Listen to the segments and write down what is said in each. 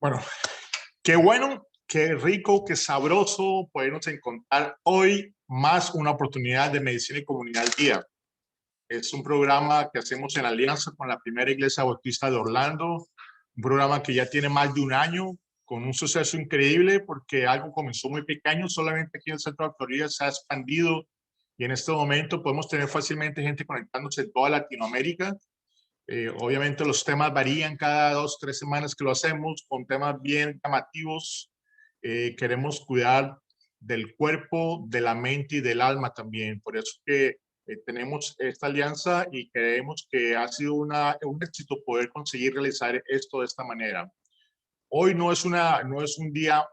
Bueno, qué bueno, qué rico, qué sabroso podernos encontrar hoy más una oportunidad de Medicina y Comunidad al Día. Es un programa que hacemos en alianza con la Primera Iglesia Bautista de Orlando, un programa que ya tiene más de un año, con un suceso increíble porque algo comenzó muy pequeño, solamente aquí en el centro de Florida se ha expandido y en este momento podemos tener fácilmente gente conectándose en toda Latinoamérica. Obviamente los temas varían cada 2, 3 semanas que lo hacemos, con temas bien llamativos. Queremos cuidar del cuerpo, de la mente y del alma también. Por eso que tenemos esta alianza y creemos que ha sido un éxito poder conseguir realizar esto de esta manera. Hoy no es un día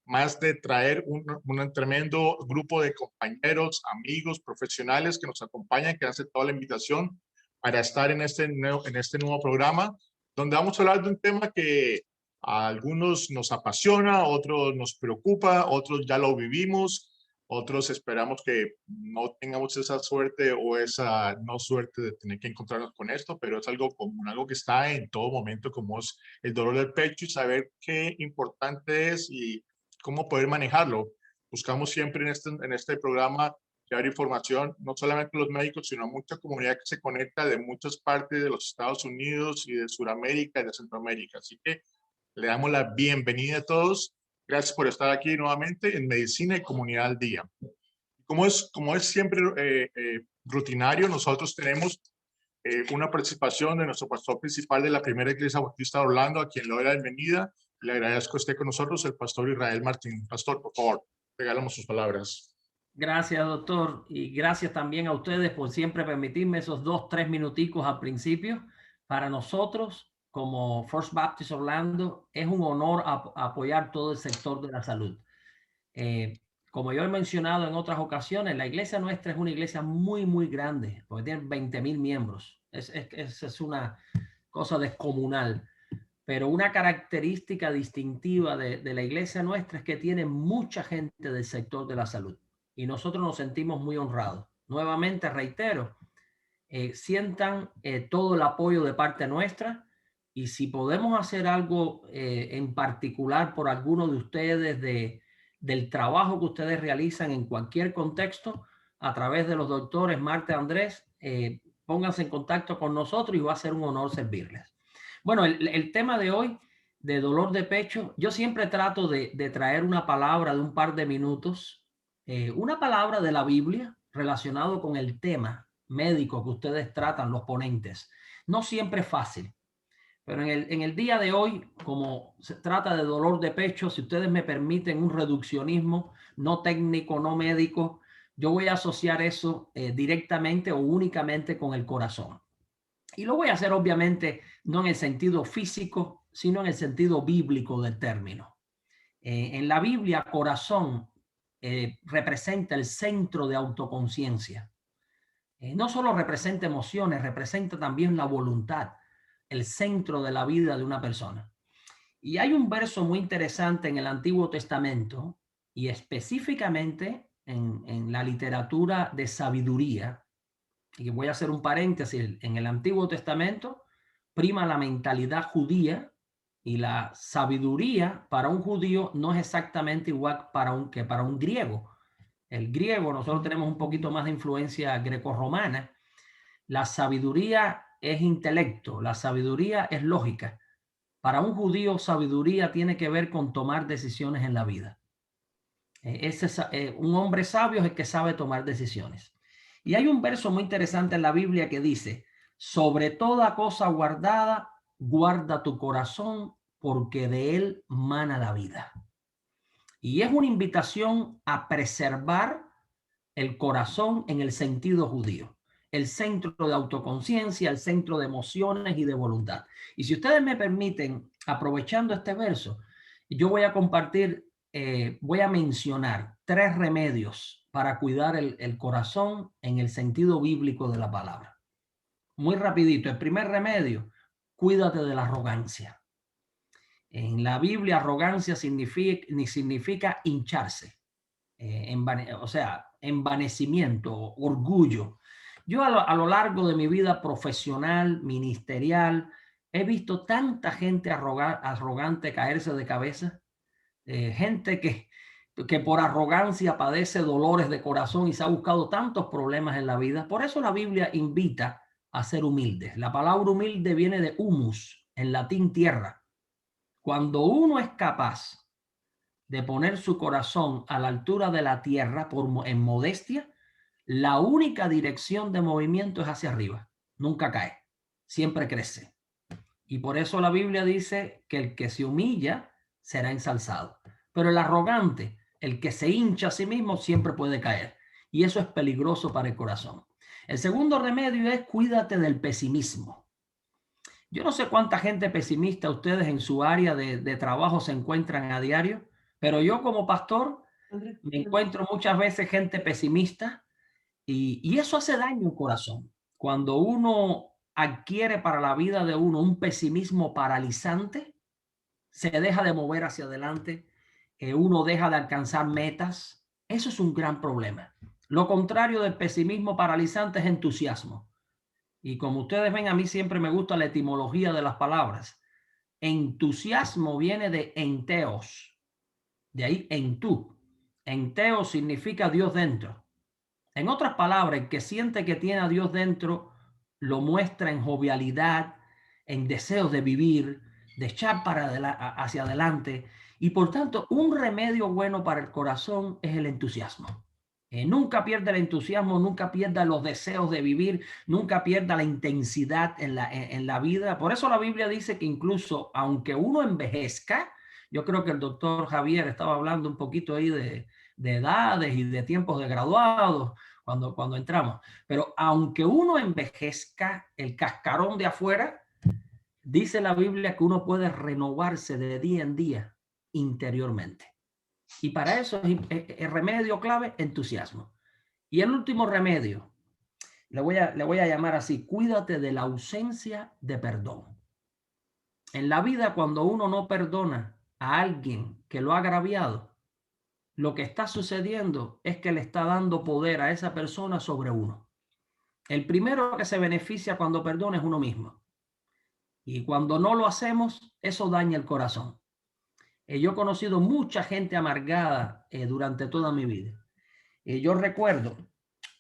más de traer un tremendo grupo de compañeros, amigos, profesionales que nos acompañan, que hacen toda la invitación para estar en este nuevo programa, donde vamos a hablar de un tema que a algunos nos apasiona, a otros nos preocupa, otros ya lo vivimos, otros esperamos que no tengamos esa suerte o esa no suerte de tener que encontrarnos con esto, pero es algo común, algo que está en todo momento, como es el dolor del pecho y saber qué importante es y cómo poder manejarlo. Buscamos siempre en este programa llevar información, no solamente los médicos, sino a mucha comunidad que se conecta de muchas partes de los Estados Unidos y de Sudamérica y de Centroamérica. Así que le damos la bienvenida a todos. Gracias por estar aquí nuevamente en Medicina y Comunidad al Día. Como es siempre rutinario, nosotros tenemos una participación de nuestro pastor principal de la Primera Iglesia Bautista de Orlando, a quien le doy la bienvenida. Le agradezco que esté con nosotros, el pastor Israel Martín. Pastor, por favor, regálame sus palabras. Gracias, doctor, y gracias también a ustedes por siempre permitirme esos 2, 3 minuticos al principio. Para nosotros, como First Baptist Orlando, es un honor apoyar todo el sector de la salud. Eh, Como yo he mencionado en otras ocasiones, la iglesia nuestra es una iglesia muy, muy grande, porque tiene 20,000 miembros. Es una cosa descomunal. Pero una característica distintiva de la iglesia nuestra es que tiene mucha gente del sector de la salud y nosotros nos sentimos muy honrados. Nuevamente reitero, sientan todo el apoyo de parte nuestra y si podemos hacer algo en particular por alguno de ustedes del trabajo que ustedes realizan en cualquier contexto a través de los doctores Marta y Andrés, pónganse en contacto con nosotros y va a ser un honor servirles. Bueno, el tema de hoy de dolor de pecho, yo siempre trato de traer una palabra de un par de minutos, una palabra de la Biblia relacionado con el tema médico que ustedes tratan, los ponentes. No siempre es fácil, pero en el día de hoy, como se trata de dolor de pecho, si ustedes me permiten un reduccionismo no técnico, no médico, yo voy a asociar eso directamente o únicamente con el corazón. Y lo voy a hacer obviamente no en el sentido físico, sino en el sentido bíblico del término. En la Biblia, corazón representa el centro de autoconciencia. No solo representa emociones, representa también la voluntad, el centro de la vida de una persona. Y hay un verso muy interesante en el Antiguo Testamento y específicamente en la literatura de sabiduría. Y voy a hacer un paréntesis, en el Antiguo Testamento prima la mentalidad judía y la sabiduría para un judío no es exactamente igual que para un griego. El griego, nosotros tenemos un poquito más de influencia grecorromana. La sabiduría es intelecto, la sabiduría es lógica. Para un judío, sabiduría tiene que ver con tomar decisiones en la vida. Un hombre sabio es el que sabe tomar decisiones. Y hay un verso muy interesante en la Biblia que dice, sobre toda cosa guardada, guarda tu corazón, porque de él mana la vida. Y es una invitación a preservar el corazón en el sentido judío, el centro de autoconciencia, el centro de emociones y de voluntad. Y si ustedes me permiten, aprovechando este verso, yo voy a compartir, voy a mencionar 3 remedios para cuidar el corazón en el sentido bíblico de la palabra. Muy rapidito, el primer remedio, cuídate de la arrogancia. En la Biblia, arrogancia significa hincharse, o sea, envanecimiento, orgullo. Yo a lo largo de mi vida profesional, ministerial, He visto tanta gente arrogante caerse de cabeza, gente que por arrogancia padece dolores de corazón y se ha buscado tantos problemas en la vida. Por eso la Biblia invita a ser humildes. La palabra humilde viene de humus, en latín tierra. Cuando uno es capaz de poner su corazón a la altura de la tierra en modestia, la única dirección de movimiento es hacia arriba. Nunca cae, siempre crece. Y por eso la Biblia dice que el que se humilla será ensalzado. Pero el arrogante, el que se hincha a sí mismo, siempre puede caer. Y eso es peligroso para el corazón. El segundo remedio es cuídate del pesimismo. Yo no sé cuánta gente pesimista ustedes en su área de trabajo se encuentran a diario, pero yo como pastor me encuentro muchas veces gente pesimista y eso hace daño al corazón. Cuando uno adquiere para la vida de uno un pesimismo paralizante, se deja de mover hacia adelante, uno deja de alcanzar metas. Eso es un gran problema. Lo contrario del pesimismo paralizante es entusiasmo. Y como ustedes ven, a mí siempre me gusta la etimología de las palabras. Entusiasmo viene de enteos, de ahí entú. Enteo significa Dios dentro. En otras palabras, el que siente que tiene a Dios dentro lo muestra en jovialidad, en deseos de vivir, de echar hacia adelante. Y por tanto, un remedio bueno para el corazón es el entusiasmo. Nunca pierda el entusiasmo, nunca pierda los deseos de vivir, nunca pierda la intensidad en la vida. Por eso la Biblia dice que incluso aunque uno envejezca, yo creo que el doctor Javier estaba hablando un poquito ahí de edades y de tiempos de graduados cuando entramos. Pero aunque uno envejezca, el cascarón de afuera, dice la Biblia que uno puede renovarse de día en día interiormente. Y para eso es el remedio clave, entusiasmo. Y el último remedio, le voy a llamar así, cuídate de la ausencia de perdón. En la vida, cuando uno no perdona a alguien que lo ha agraviado, lo que está sucediendo es que le está dando poder a esa persona sobre uno. El primero que se beneficia cuando perdona es uno mismo. Y cuando no lo hacemos, eso daña el corazón. Yo he conocido mucha gente amargada durante toda mi vida. Yo recuerdo,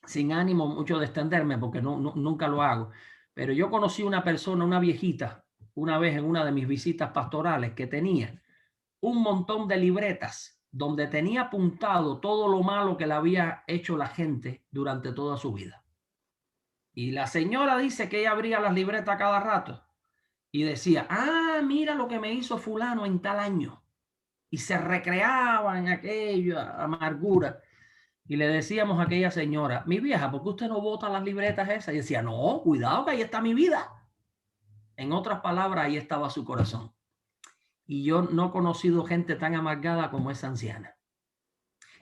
sin ánimo mucho de extenderme, porque nunca lo hago, pero yo conocí una persona, una viejita, una vez en una de mis visitas pastorales, que tenía un montón de libretas donde tenía apuntado todo lo malo que le había hecho la gente durante toda su vida. Y la señora dice que ella abría las libretas cada rato y decía, mira lo que me hizo fulano en tal año. Y se recreaba en aquella amargura. Y le decíamos a aquella señora, mi vieja, ¿por qué usted no bota las libretas esas? Y decía, no, cuidado que ahí está mi vida. En otras palabras, ahí estaba su corazón. Y yo no he conocido gente tan amargada como esa anciana.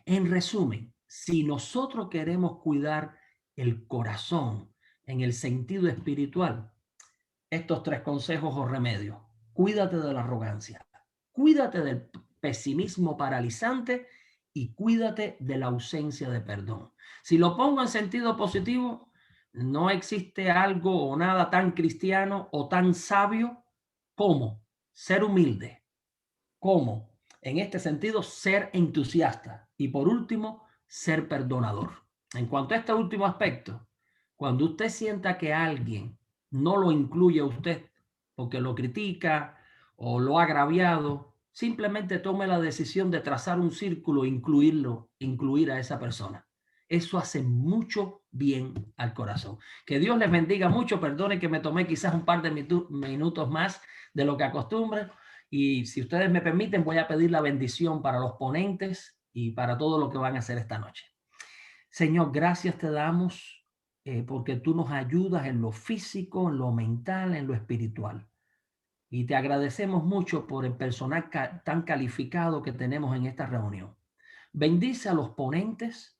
En resumen, si nosotros queremos cuidar el corazón en el sentido espiritual, estos tres consejos o remedios. Cuídate de la arrogancia, cuídate del pesimismo paralizante y cuídate de la ausencia de perdón. Si lo pongo en sentido positivo, no existe algo o nada tan cristiano o tan sabio como ser humilde, como en este sentido ser entusiasta y por último ser perdonador. En cuanto a este último aspecto, cuando usted sienta que alguien no lo incluye a usted porque lo critica o lo ha agraviado, simplemente tome la decisión de trazar un círculo e incluir a esa persona. Eso hace mucho bien al corazón. Que Dios les bendiga mucho. Perdone que me tomé quizás un par de minutos más de lo que acostumbro. Y si ustedes me permiten, voy a pedir la bendición para los ponentes y para todo lo que van a hacer esta noche. Señor, gracias te damos porque tú nos ayudas en lo físico, en lo mental, en lo espiritual. Y te agradecemos mucho por el personal tan calificado que tenemos en esta reunión. Bendice a los ponentes,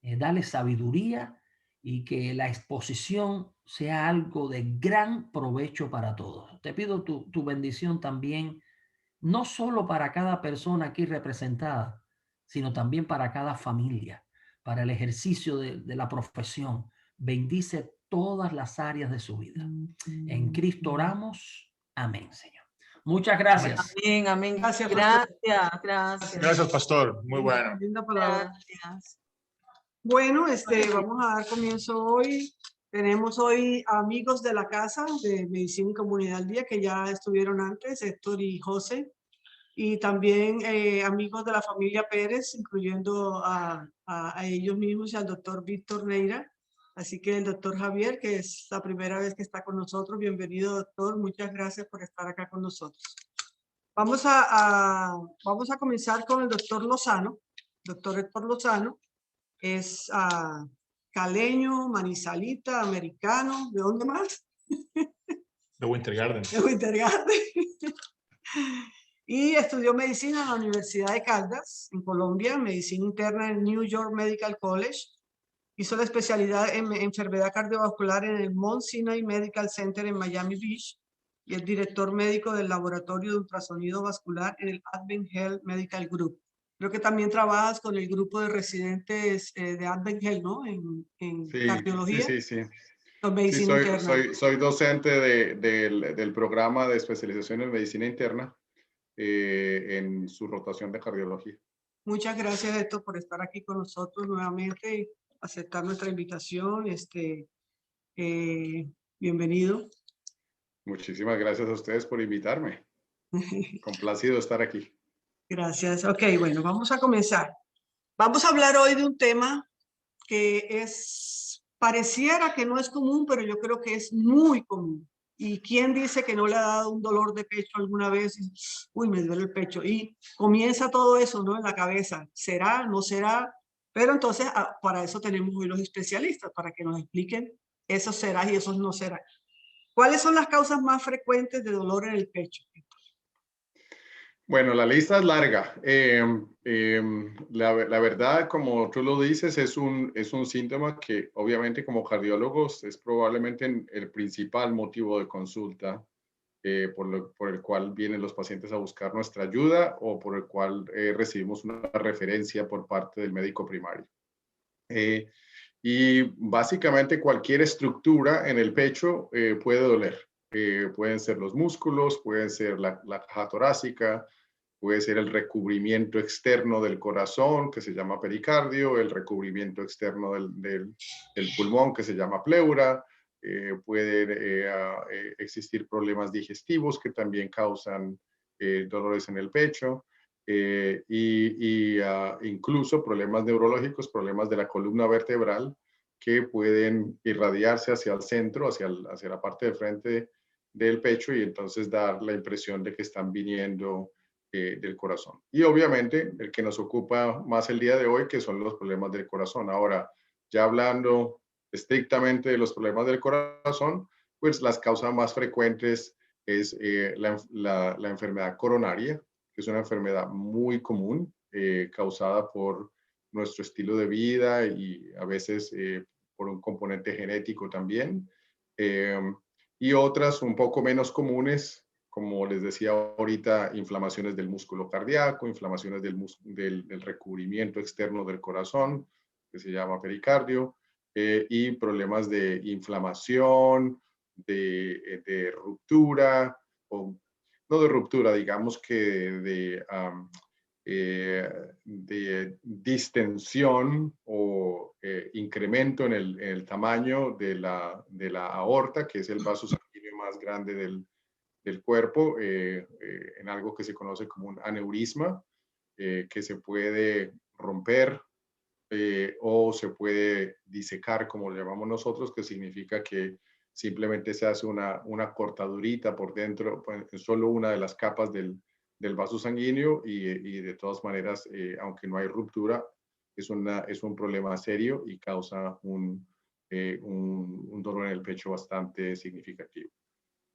dale sabiduría y que la exposición sea algo de gran provecho para todos. Te pido tu bendición también, no solo para cada persona aquí representada, sino también para cada familia, para el ejercicio de la profesión. Bendice todas las áreas de su vida. En Cristo oramos. Amén, Señor. Muchas gracias. Amén, amén. Gracias, Gracias. Gracias, pastor. Muy bueno. Linda palabra. Gracias. Bueno, vamos a dar comienzo hoy. Tenemos hoy amigos de la casa de Medicina y Comunidad al Día que ya estuvieron antes, Héctor y José, y también amigos de la familia Pérez, incluyendo a ellos mismos y al doctor Víctor Neira. Así que el doctor Javier, que es la primera vez que está con nosotros, bienvenido, doctor. Muchas gracias por estar acá con nosotros. Vamos a comenzar con el doctor Lozano. Doctor Héctor Lozano es caleño, manizalita, americano. ¿De dónde más? De Winter Garden. De Winter Garden. Y estudió medicina en la Universidad de Caldas, en Colombia, medicina interna en New York Medical College. Hizo la especialidad en enfermedad cardiovascular en el Mount Sinai Medical Center en Miami Beach y es director médico del laboratorio de ultrasonido vascular en el Advent Health Medical Group. Creo que también trabajas con el grupo de residentes de Advent Health, ¿no? En Sí, cardiología. sí. Con medicina interna. Soy docente del programa de especialización en medicina interna en su rotación de cardiología. Muchas gracias, Héctor, por estar aquí con nosotros nuevamente y aceptar nuestra invitación. Bienvenido. Muchísimas gracias a ustedes por invitarme. Complacido estar aquí. Gracias. Ok, bueno, vamos a comenzar. Vamos a hablar hoy de un tema que pareciera que no es común, pero yo creo que es muy común. ¿Y quién dice que no le ha dado un dolor de pecho alguna vez? Uy, me duele el pecho. Y comienza todo eso, ¿no? En la cabeza. ¿Será? ¿No será? Pero entonces, para eso tenemos hoy los especialistas, para que nos expliquen esos será y esos no será. ¿Cuáles son las causas más frecuentes de dolor en el pecho? Bueno, la lista es larga. La verdad, como tú lo dices, es un síntoma que obviamente como cardiólogos es probablemente el principal motivo de consulta por el cual vienen los pacientes a buscar nuestra ayuda o por el cual recibimos una referencia por parte del médico primario. Y básicamente cualquier estructura en el pecho puede doler. Pueden ser los músculos, pueden ser la caja torácica, puede ser el recubrimiento externo del corazón, que se llama pericardio, el recubrimiento externo del pulmón, que se llama pleura. Pueden existir problemas digestivos que también causan dolores en el pecho. Incluso problemas neurológicos, problemas de la columna vertebral que pueden irradiarse hacia el centro, hacia la parte de frente del pecho y entonces dar la impresión de que están viniendo del corazón. Y obviamente el que nos ocupa más el día de hoy, que son los problemas del corazón. Ahora, ya hablando estrictamente de los problemas del corazón, pues las causas más frecuentes es la enfermedad coronaria, que es una enfermedad muy común, causada por nuestro estilo de vida y a veces por un componente genético también. Y otras un poco menos comunes, como les decía ahorita, inflamaciones del músculo cardíaco, inflamaciones del recubrimiento externo del corazón, que se llama pericardio, y problemas de inflamación, de ruptura, o no de ruptura, digamos que de distensión o incremento en el tamaño de la aorta, que es el vaso sanguíneo más grande del cuerpo, en algo que se conoce como un aneurisma, que se puede romper o se puede disecar, como lo llamamos nosotros, que significa que simplemente se hace una cortadurita por dentro, en solo una de las capas del vaso sanguíneo y de todas maneras, aunque no hay ruptura, es un problema serio y causa un dolor en el pecho bastante significativo.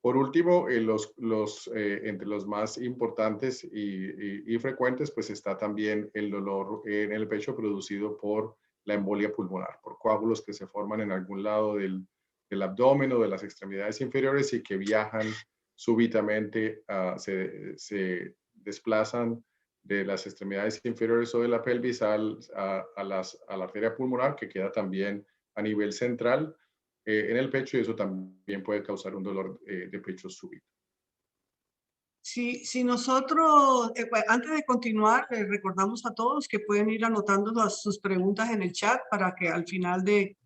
Por último, entre los más importantes y frecuentes, pues está también el dolor en el pecho producido por la embolia pulmonar, por coágulos que se forman en algún lado del abdomen o de las extremidades inferiores y que viajan súbitamente, se desplazan de las extremidades inferiores o de la pelvis a la arteria pulmonar, que queda también a nivel central en el pecho, y eso también puede causar un dolor de pecho súbito. Si nosotros, antes de continuar, les recordamos a todos que pueden ir anotando sus preguntas en el chat para que al final de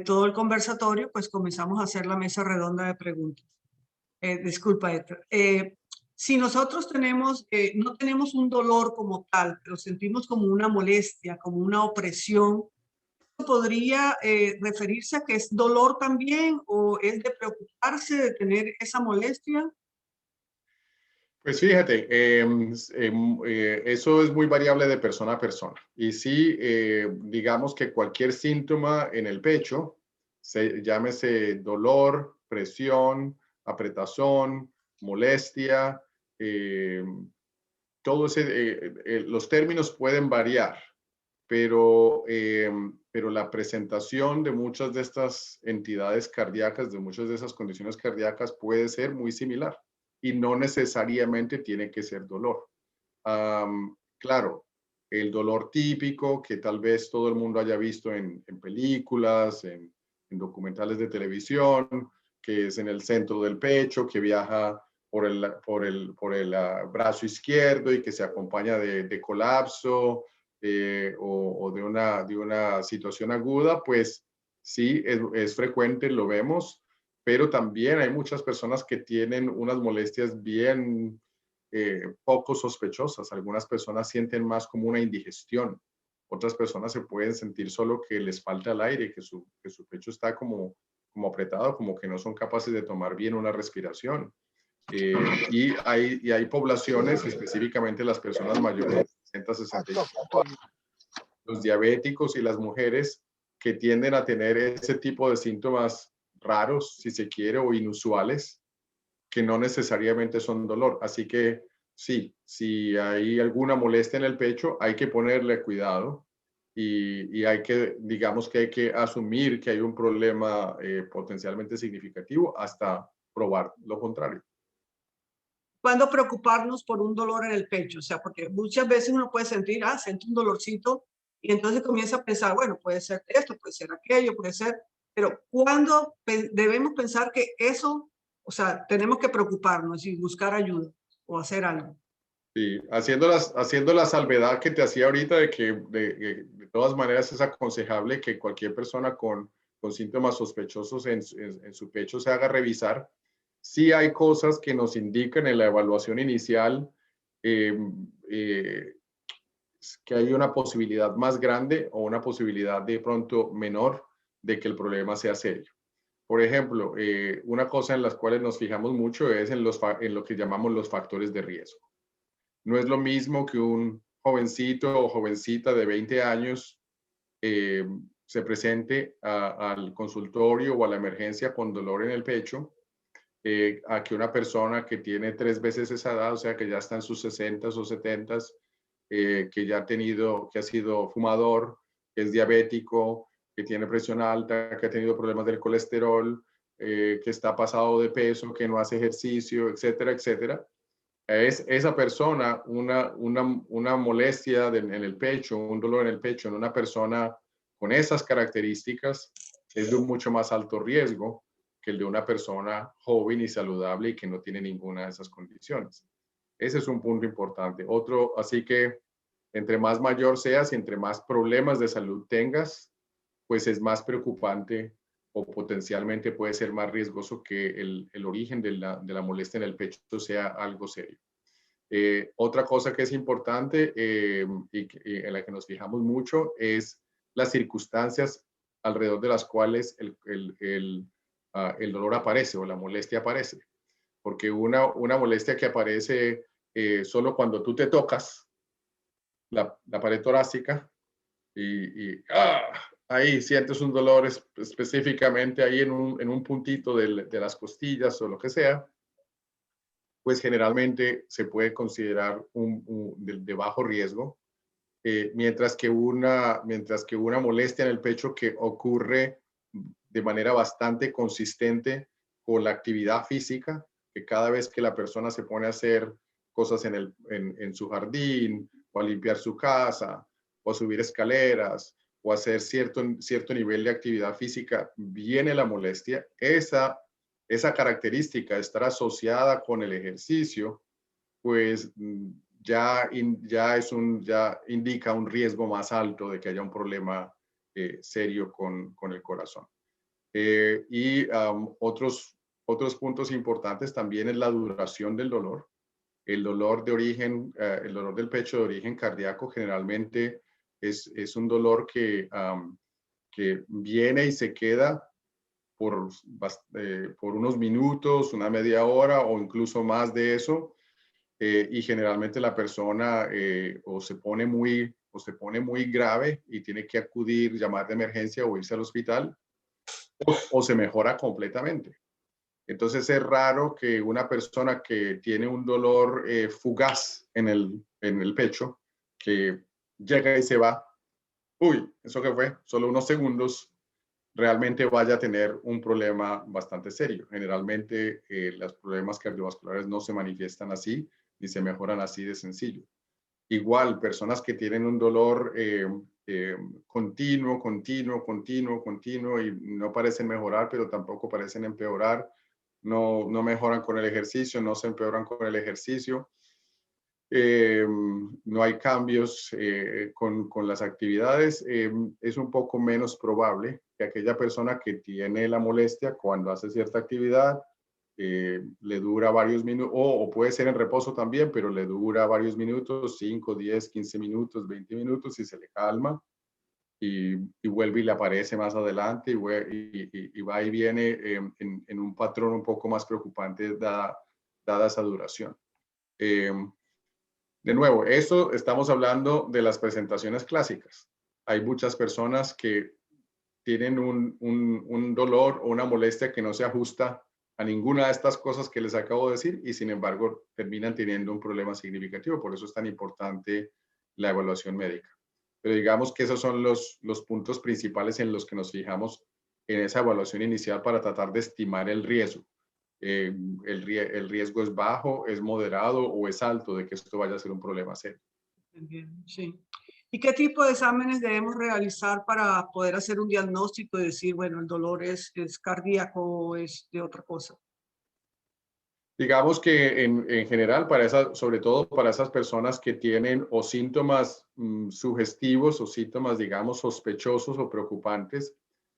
todo el conversatorio, pues comenzamos a hacer la mesa redonda de preguntas. Disculpa, Héctor. Si nosotros no tenemos un dolor como tal, pero sentimos como una molestia, como una opresión, ¿podría referirse a que es dolor también o es de preocuparse de tener esa molestia? Pues fíjate, eso es muy variable de persona a persona. Y sí, digamos que cualquier síntoma en el pecho, llámese dolor, presión, apretazón, molestia, los términos pueden variar, pero la presentación de muchas de estas entidades cardíacas, de muchas de esas condiciones cardíacas puede ser muy similar y no necesariamente tiene que ser dolor. Claro, el dolor típico que tal vez todo el mundo haya visto en películas, en documentales de televisión, que es en el centro del pecho, que viaja por el brazo izquierdo y que se acompaña de colapso o de una situación aguda, pues sí, es frecuente, lo vemos, pero también hay muchas personas que tienen unas molestias bien poco sospechosas. Algunas personas sienten más como una indigestión. Otras personas se pueden sentir solo que les falta el aire, que su pecho está como apretado, como que no son capaces de tomar bien una respiración. Y hay poblaciones, específicamente las personas mayores de 60, 65, los diabéticos y las mujeres, que tienden a tener ese tipo de síntomas raros, si se quiere, o inusuales, que no necesariamente son dolor. Así que sí, si hay alguna molestia en el pecho, hay que ponerle cuidado y hay que, digamos que hay que asumir que hay un problema potencialmente significativo hasta probar lo contrario. ¿Cuándo preocuparnos por un dolor en el pecho? O sea, porque muchas veces uno puede sentir, siento un dolorcito y entonces comienza a pensar, bueno, puede ser esto, puede ser aquello, puede ser, pero ¿cuándo debemos pensar que eso, o sea, tenemos que preocuparnos y buscar ayuda o hacer algo? Sí, haciendo la salvedad que te hacía ahorita de que de todas maneras es aconsejable que cualquier persona con síntomas sospechosos en su pecho se haga revisar. Sí hay cosas que nos indican en la evaluación inicial que hay una posibilidad más grande o una posibilidad de pronto menor de que el problema sea serio. Por ejemplo, una cosa en las cuales nos fijamos mucho es en lo que llamamos los factores de riesgo. No es lo mismo que un jovencito o jovencita de 20 años se presente al consultorio o a la emergencia con dolor en el pecho, a que una persona que tiene 3 veces esa edad, o sea, que ya está en sus 60 o 70, que ya que ha sido fumador, que es diabético, que tiene presión alta, que ha tenido problemas del colesterol, que está pasado de peso, que no hace ejercicio, etcétera, etcétera. Es esa persona una molestia en el pecho, un dolor en el pecho en una persona con esas características es de un mucho más alto riesgo que el de una persona joven y saludable y que no tiene ninguna de esas condiciones. Ese es un punto importante. Otro, así que entre más mayor seas y entre más problemas de salud tengas, pues es más preocupante o potencialmente puede ser más riesgoso que el origen de la molestia en el pecho sea algo serio. Otra cosa que es importante y en la que nos fijamos mucho es las circunstancias alrededor de las cuales el dolor aparece o la molestia aparece. Porque una molestia que aparece solo cuando tú te tocas la pared torácica ahí sientes un dolor específicamente ahí en un puntito de las costillas o lo que sea, pues generalmente se puede considerar de bajo riesgo, mientras que una molestia en el pecho que ocurre de manera bastante consistente con la actividad física, que cada vez que la persona se pone a hacer cosas en su jardín, o a limpiar su casa, o a subir escaleras, o a hacer cierto nivel de actividad física, viene la molestia. Esa característica, estar asociada con el ejercicio, pues ya indica un riesgo más alto de que haya un problema serio con el corazón. Otros puntos importantes también es la duración del dolor. El dolor del pecho de origen cardíaco generalmente es un dolor que viene y se queda por unos minutos, una media hora o incluso más de eso. Y generalmente la persona o se pone muy grave y tiene que acudir, llamar de emergencia o irse al hospital, o se mejora completamente. Entonces es raro que una persona que tiene un dolor fugaz en el pecho, que llega y se va, uy, ¿eso qué fue? Solo unos segundos, realmente vaya a tener un problema bastante serio. Generalmente los problemas cardiovasculares no se manifiestan así, ni se mejoran así de sencillo. Igual, personas que tienen un dolor continuo y no parecen mejorar, pero tampoco parecen empeorar, no mejoran con el ejercicio, no se empeoran con el ejercicio, no hay cambios con las actividades, es un poco menos probable que aquella persona que tiene la molestia cuando hace cierta actividad le dura varios minutos, o puede ser en reposo también, pero le dura varios minutos, 5, 10, 15 minutos, 20 minutos y se le calma y vuelve y le aparece más adelante y va y viene en un patrón un poco más preocupante dada esa duración. De nuevo, esto estamos hablando de las presentaciones clásicas. Hay muchas personas que tienen un dolor o una molestia que no se ajusta a ninguna de estas cosas que les acabo de decir y sin embargo terminan teniendo un problema significativo. Por eso es tan importante la evaluación médica. Pero digamos que esos son los puntos principales en los que nos fijamos en esa evaluación inicial para tratar de estimar el riesgo. El riesgo es bajo, es moderado o es alto de que esto vaya a ser un problema serio. Sí. ¿Y qué tipo de exámenes debemos realizar para poder hacer un diagnóstico y decir, bueno, el dolor es cardíaco o es de otra cosa? Digamos que en general, sobre todo para esas personas que tienen o síntomas sugestivos o síntomas, digamos, sospechosos o preocupantes,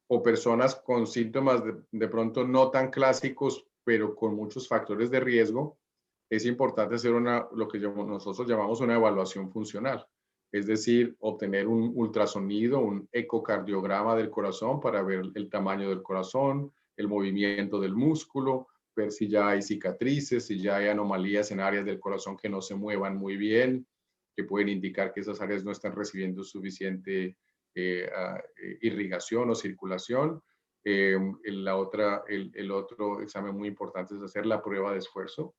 o personas con síntomas de pronto no tan clásicos, pero con muchos factores de riesgo, es importante hacer lo que nosotros llamamos una evaluación funcional. Es decir, obtener un ultrasonido, un ecocardiograma del corazón para ver el tamaño del corazón, el movimiento del músculo, ver si ya hay cicatrices, si ya hay anomalías en áreas del corazón que no se muevan muy bien, que pueden indicar que esas áreas no están recibiendo suficiente irrigación o circulación. El otro examen muy importante es hacer la prueba de esfuerzo,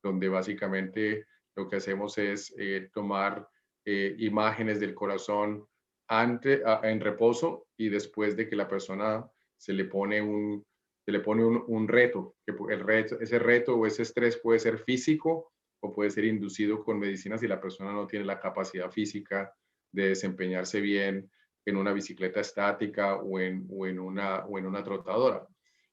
donde básicamente lo que hacemos es tomar imágenes del corazón en reposo y después de que la persona se le pone un reto, ese reto o ese estrés puede ser físico o puede ser inducido con medicinas si la persona no tiene la capacidad física de desempeñarse bien en una bicicleta estática o en una trotadora.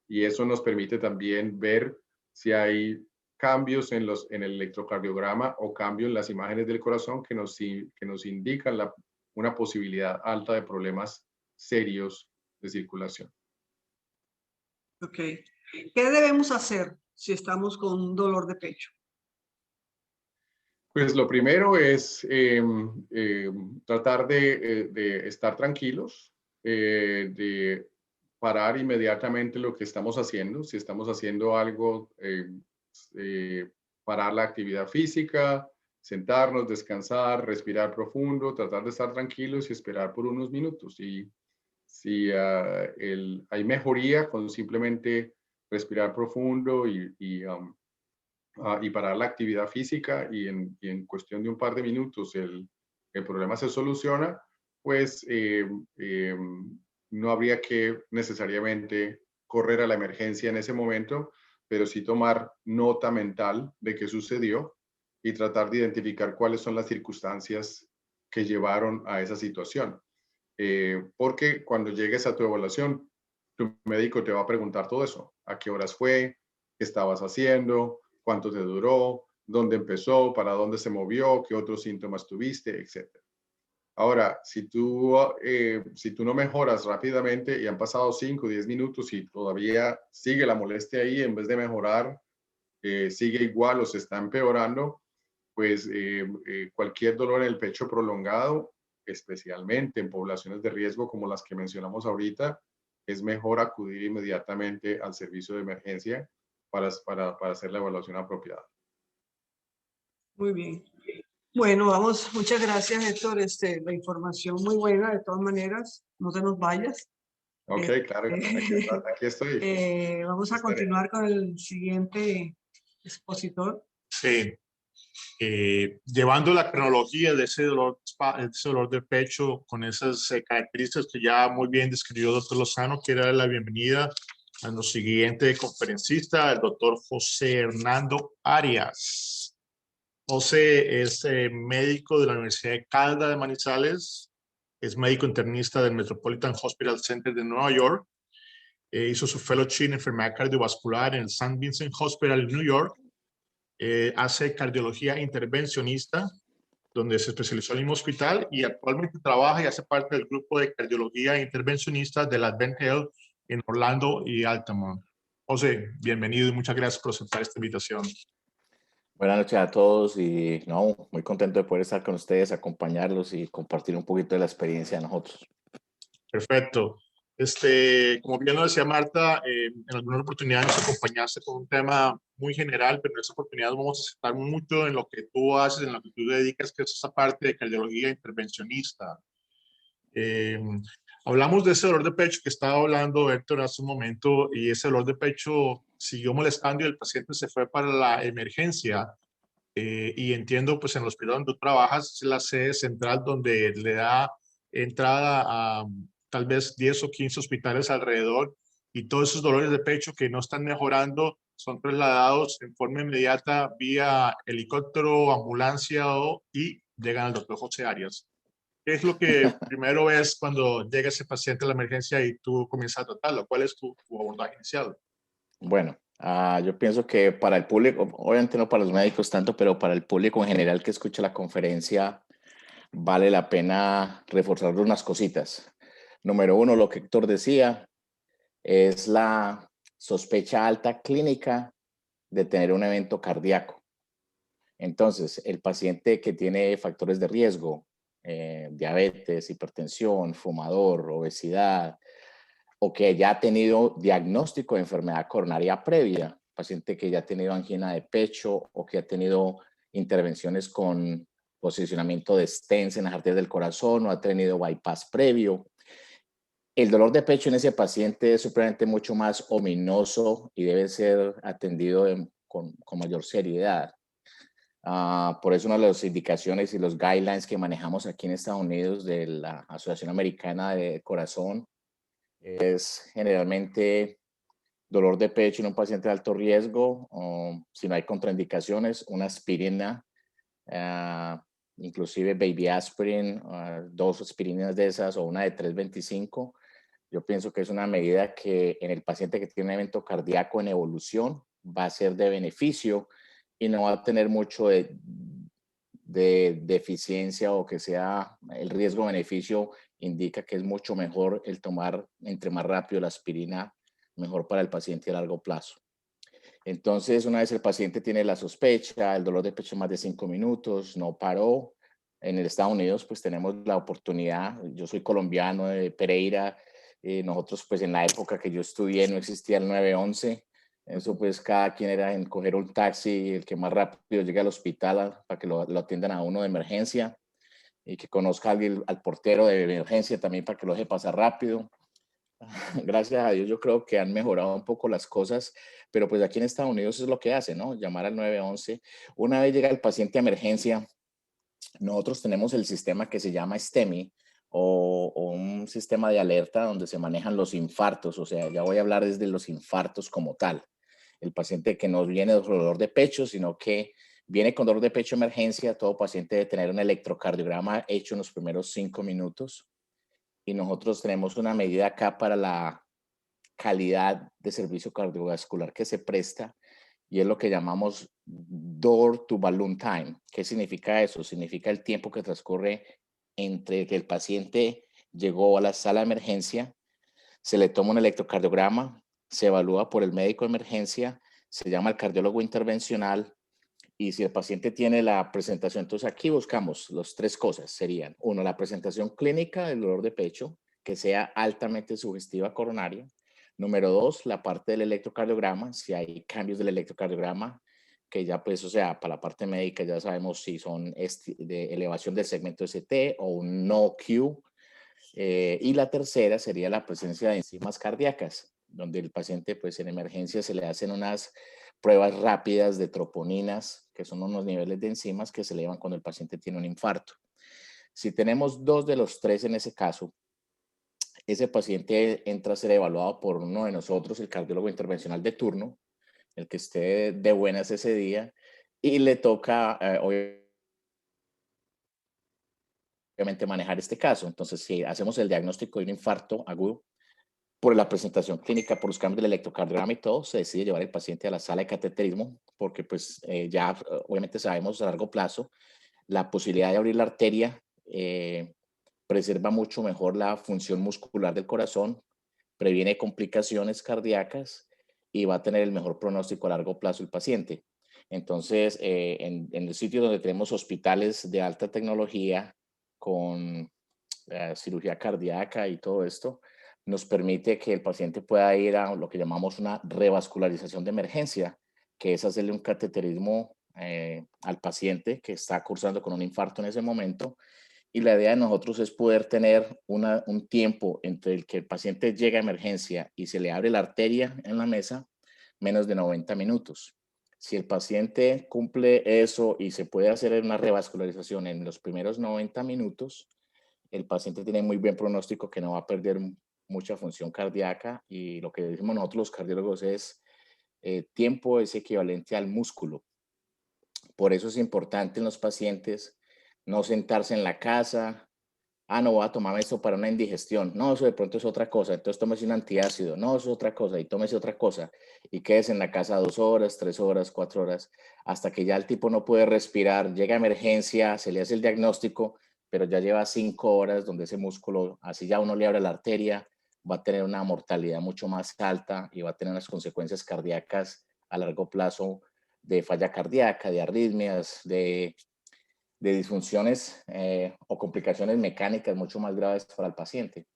Y eso nos permite también ver si hay cambios en el electrocardiograma o cambios en las imágenes del corazón que nos indican una posibilidad alta de problemas serios de circulación. Ok. ¿Qué debemos hacer si estamos con un dolor de pecho? Pues lo primero es tratar de estar tranquilos, de parar inmediatamente lo que estamos haciendo. Si estamos haciendo algo, parar la actividad física, sentarnos, descansar, respirar profundo, tratar de estar tranquilos y esperar por unos minutos. Y si hay mejoría con simplemente respirar profundo y parar la actividad física y en cuestión de un par de minutos el problema se soluciona, pues no habría que necesariamente correr a la emergencia en ese momento, pero sí tomar nota mental de qué sucedió y tratar de identificar cuáles son las circunstancias que llevaron a esa situación. Porque cuando llegues a tu evaluación, tu médico te va a preguntar todo eso. ¿A qué horas fue? ¿Qué estabas haciendo? ¿Cuánto te duró? dónde empezó, para dónde se movió, qué otros síntomas tuviste, etc. Ahora, si tú no mejoras rápidamente y han pasado 5 o 10 minutos y todavía sigue la molestia ahí, en vez de mejorar, sigue igual o se está empeorando, pues cualquier dolor en el pecho prolongado, especialmente en poblaciones de riesgo como las que mencionamos ahorita, es mejor acudir inmediatamente al servicio de emergencia para hacer la evaluación apropiada. Muy bien. Bueno, vamos, muchas gracias, Héctor. La información muy buena, de todas maneras, no te nos vayas. Ok, claro, aquí estoy. Vamos a continuar con el siguiente expositor. Sí. Llevando la cronología de ese dolor de pecho con esas características que ya muy bien describió el doctor Lozano, quiero dar la bienvenida a nuestro siguiente conferencista, el doctor José Hernando Arias. José es médico de la Universidad de Caldas de Manizales, es médico internista del Metropolitan Hospital Center de Nueva York, hizo su fellowship en enfermedad cardiovascular en el St. Vincent Hospital en New York, hace cardiología intervencionista, donde se especializó en el mismo hospital y actualmente trabaja y hace parte del grupo de cardiología intervencionista de la Advent Health en Orlando y Altamont. José, bienvenido y muchas gracias por aceptar esta invitación. Buenas noches a todos y muy contento de poder estar con ustedes, acompañarlos y compartir un poquito de la experiencia de nosotros. Perfecto. Como bien lo decía Marta, en algunas oportunidades nos acompañaste con un tema muy general, pero en esta oportunidad vamos a centrar mucho en lo que tú haces, en lo que tú dedicas, que es esa parte de cardiología intervencionista. Hablamos de ese dolor de pecho que estaba hablando Héctor hace un momento, y ese dolor de pecho siguió molestando y el paciente se fue para la emergencia. Y entiendo, pues en el hospital donde tú trabajas, es la sede central donde le da entrada a tal vez 10 o 15 hospitales alrededor, y todos esos dolores de pecho que no están mejorando son trasladados en forma inmediata vía helicóptero, ambulancia y llegan al doctor José Arias. ¿Qué es lo que primero ves cuando llega ese paciente a la emergencia y tú comienzas a tratarlo? ¿Cuál es tu abordaje inicial? Bueno, yo pienso que para el público, obviamente no para los médicos tanto, pero para el público en general que escucha la conferencia, vale la pena reforzar unas cositas. Número uno, lo que Héctor decía, es la sospecha alta clínica de tener un evento cardíaco. Entonces, el paciente que tiene factores de riesgo, diabetes, hipertensión, fumador, obesidad, o que ya ha tenido diagnóstico de enfermedad coronaria previa, paciente que ya ha tenido angina de pecho o que ha tenido intervenciones con posicionamiento de stents en las arterias del corazón o ha tenido bypass previo. El dolor de pecho en ese paciente es supremamente mucho más ominoso y debe ser atendido con mayor seriedad. Por eso una de las indicaciones y los guidelines que manejamos aquí en Estados Unidos de la Asociación Americana de Corazón es generalmente dolor de pecho en un paciente de alto riesgo, o si no hay contraindicaciones, una aspirina, inclusive baby aspirin, 2 aspirinas de esas o una de 325. Yo pienso que es una medida que en el paciente que tiene un evento cardíaco en evolución va a ser de beneficio y no va a tener mucho de deficiencia, o que sea el riesgo-beneficio indica que es mucho mejor el tomar entre más rápido la aspirina, mejor para el paciente a largo plazo. Entonces, una vez el paciente tiene la sospecha, el dolor de pecho más de 5 minutos, no paró. En el Estados Unidos, pues tenemos la oportunidad, yo soy colombiano de Pereira, nosotros pues en la época que yo estudié no existía el 911, eso pues cada quien era en coger un taxi, el que más rápido llegue al hospital para que lo atiendan a uno de emergencia, y que conozca al portero de emergencia también para que lo deje pasar rápido. Gracias a Dios yo creo que han mejorado un poco las cosas, pero pues aquí en Estados Unidos es lo que hace, ¿no? Llamar al 911. Una vez llega el paciente a emergencia, nosotros tenemos el sistema que se llama STEMI, o un sistema de alerta donde se manejan los infartos. O sea, ya voy a hablar desde los infartos como tal. El paciente que no viene de dolor de pecho, sino que viene con dolor de pecho de emergencia, todo paciente debe tener un electrocardiograma hecho en los primeros 5 minutos. Y nosotros tenemos una medida acá para la calidad de servicio cardiovascular que se presta, y es lo que llamamos door to balloon time. ¿Qué significa eso? Significa el tiempo que transcurre entre que el paciente llegó a la sala de emergencia, se le toma un electrocardiograma, se evalúa por el médico de emergencia, se llama al cardiólogo intervencional, y si el paciente tiene la presentación, entonces aquí buscamos las tres cosas. Serían, uno, la presentación clínica del dolor de pecho, que sea altamente sugestiva coronaria. Número dos, la parte del electrocardiograma, si hay cambios del electrocardiograma, que ya pues, o sea, para la parte médica ya sabemos si son de elevación del segmento ST o un no-Q. Y la tercera sería la presencia de enzimas cardíacas, donde el paciente pues en emergencia se le hacen unas pruebas rápidas de troponinas, que son unos niveles de enzimas que se elevan cuando el paciente tiene un infarto. Si tenemos dos de los tres en ese caso, ese paciente entra a ser evaluado por uno de nosotros, el cardiólogo intervencional de turno, el que esté de buenas ese día, y le toca obviamente manejar este caso. Entonces, si hacemos el diagnóstico de un infarto agudo, por la presentación clínica, por los cambios del electrocardiograma y todo, se decide llevar el paciente a la sala de cateterismo, porque pues ya obviamente sabemos a largo plazo la posibilidad de abrir la arteria preserva mucho mejor la función muscular del corazón, previene complicaciones cardíacas y va a tener el mejor pronóstico a largo plazo el paciente. Entonces, en el sitio donde tenemos hospitales de alta tecnología con cirugía cardíaca y todo esto, nos permite que el paciente pueda ir a lo que llamamos una revascularización de emergencia, que es hacerle un cateterismo al paciente que está cursando con un infarto en ese momento. Y la idea de nosotros es poder tener un tiempo entre el que el paciente llega a emergencia y se le abre la arteria en la mesa, menos de 90 minutos. Si el paciente cumple eso y se puede hacer una revascularización en los primeros 90 minutos, el paciente tiene muy buen pronóstico que no va a perder mucha función cardíaca, y lo que decimos nosotros los cardiólogos es tiempo es equivalente al músculo. Por eso es importante en los pacientes no sentarse en la casa, no voy a tomarme esto para una indigestión, no, eso de pronto es otra cosa, entonces tómese un antiácido, no, eso es otra cosa, y tómese otra cosa, y quédese en la casa 2 horas, 3 horas, 4 horas, hasta que ya el tipo no puede respirar, llega a emergencia, se le hace el diagnóstico, pero ya lleva 5 horas donde ese músculo, así ya uno le abre la arteria, va a tener una mortalidad mucho más alta y va a tener unas consecuencias cardíacas a largo plazo de falla cardíaca, de arritmias, de disfunciones o complicaciones mecánicas mucho más graves para el paciente.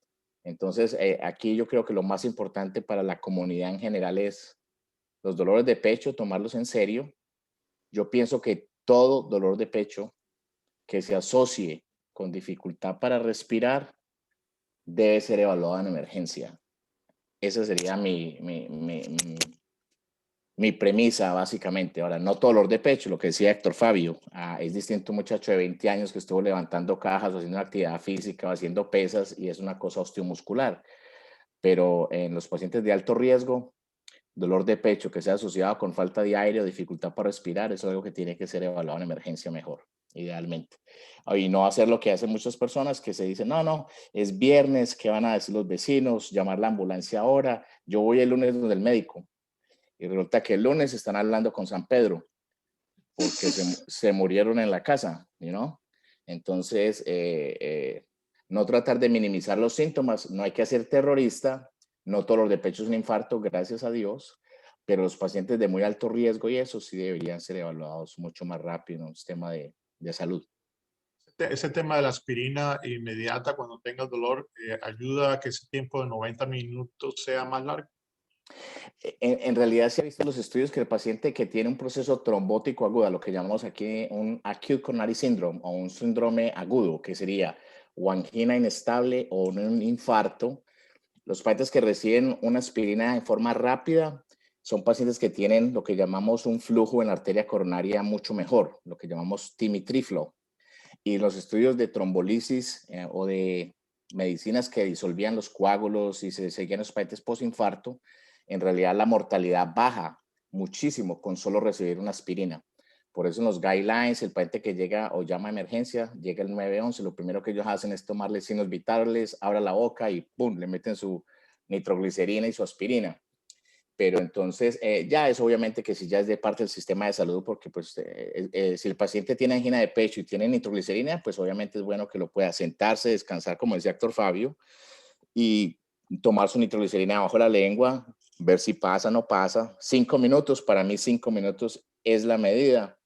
Entonces, aquí yo creo que lo más importante para la comunidad en general es los dolores de pecho, tomarlos en serio. Yo pienso que todo dolor de pecho que se asocie con dificultad para respirar debe ser evaluado en emergencia. Esa sería mi premisa, básicamente. Ahora, no dolor de pecho, lo que decía Héctor Fabio, es distinto un muchacho de 20 años que estuvo levantando cajas o haciendo actividad física o haciendo pesas y es una cosa osteomuscular. Pero en los pacientes de alto riesgo, dolor de pecho que sea asociado con falta de aire o dificultad para respirar, eso es algo que tiene que ser evaluado en emergencia mejor, idealmente. Y no hacer lo que hacen muchas personas que se dicen, no, es viernes, ¿qué van a decir los vecinos? Llamar la ambulancia ahora, yo voy el lunes donde el médico. Y resulta que el lunes están hablando con San Pedro porque se murieron en la casa, ¿no? Entonces, no tratar de minimizar los síntomas, no hay que ser terrorista, no dolor de pecho es un infarto, gracias a Dios, pero los pacientes de muy alto riesgo y eso sí deberían ser evaluados mucho más rápido en un sistema de salud. Ese tema de la aspirina inmediata cuando tenga dolor ayuda a que ese tiempo de 90 minutos sea más largo. En realidad se ha visto en los estudios que el paciente que tiene un proceso trombótico agudo, lo que llamamos aquí un acute coronary syndrome o un síndrome agudo, que sería o angina inestable o un infarto, los pacientes que reciben una aspirina en forma rápida son pacientes que tienen lo que llamamos un flujo en la arteria coronaria mucho mejor, lo que llamamos TIMI flow. Y los estudios de trombolisis o de medicinas que disolvían los coágulos y se seguían los pacientes post-infarto, en realidad la mortalidad baja muchísimo con solo recibir una aspirina. Por eso en los guidelines, el paciente que llega o llama a emergencia, llega el 911, lo primero que ellos hacen es tomarle signos vitales, abra la boca y ¡pum!, le meten su nitroglicerina y su aspirina. pero entonces ya es obviamente que si ya es de parte del sistema de salud, porque pues si el paciente tiene angina de pecho y tiene nitroglicerina, pues obviamente es bueno que lo pueda sentarse, descansar, como decía Héctor Fabio, y tomar su nitroglicerina bajo la lengua, ver si pasa o no pasa. 5 minutos, para mí 5 minutos es la medida.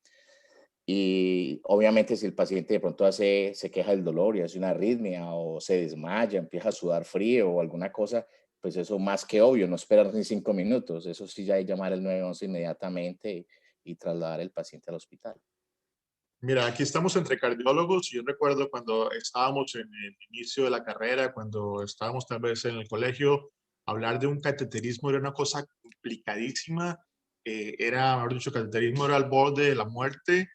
Y obviamente si el paciente de pronto se queja del dolor y hace una arritmia o se desmaya, empieza a sudar frío o alguna cosa, pues eso más que obvio, no esperar ni 5 minutos. Eso sí ya hay que llamar al 911 inmediatamente y trasladar el paciente al hospital. Mira, aquí estamos entre cardiólogos y yo recuerdo cuando estábamos en el inicio de la carrera, cuando estábamos tal vez en el colegio, hablar de un cateterismo era una cosa complicadísima. Mejor dicho, cateterismo era al borde de la muerte.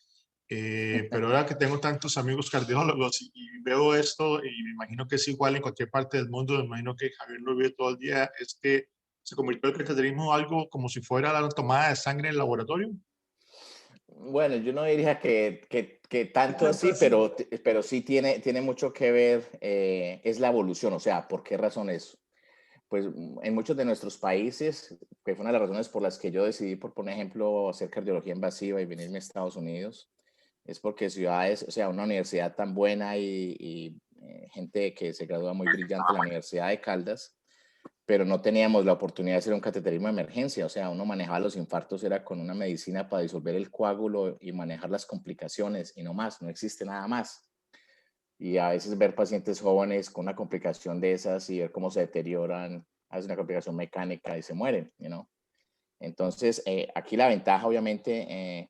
Pero ahora que tengo tantos amigos cardiólogos y veo esto, y me imagino que es igual en cualquier parte del mundo, me imagino que Javier lo vive todo el día, es que se convirtió el cateterismo en algo como si fuera la tomada de sangre en el laboratorio. Bueno, yo no diría que tanto así, pero sí tiene mucho que ver, es la evolución, o sea, ¿por qué razón eso? Pues en muchos de nuestros países, que fue una de las razones por las que yo decidí, por ejemplo, hacer cardiología invasiva y venirme a Estados Unidos, es porque ciudades, o sea, una universidad tan buena y gente que se gradúa muy brillante en la Universidad de Caldas, pero no teníamos la oportunidad de hacer un cateterismo de emergencia, o sea, uno manejaba los infartos, era con una medicina para disolver el coágulo y manejar las complicaciones y no más, no existe nada más. Y a veces ver pacientes jóvenes con una complicación de esas y ver cómo se deterioran, hace una complicación mecánica y se mueren, you know? Entonces, aquí la ventaja, obviamente,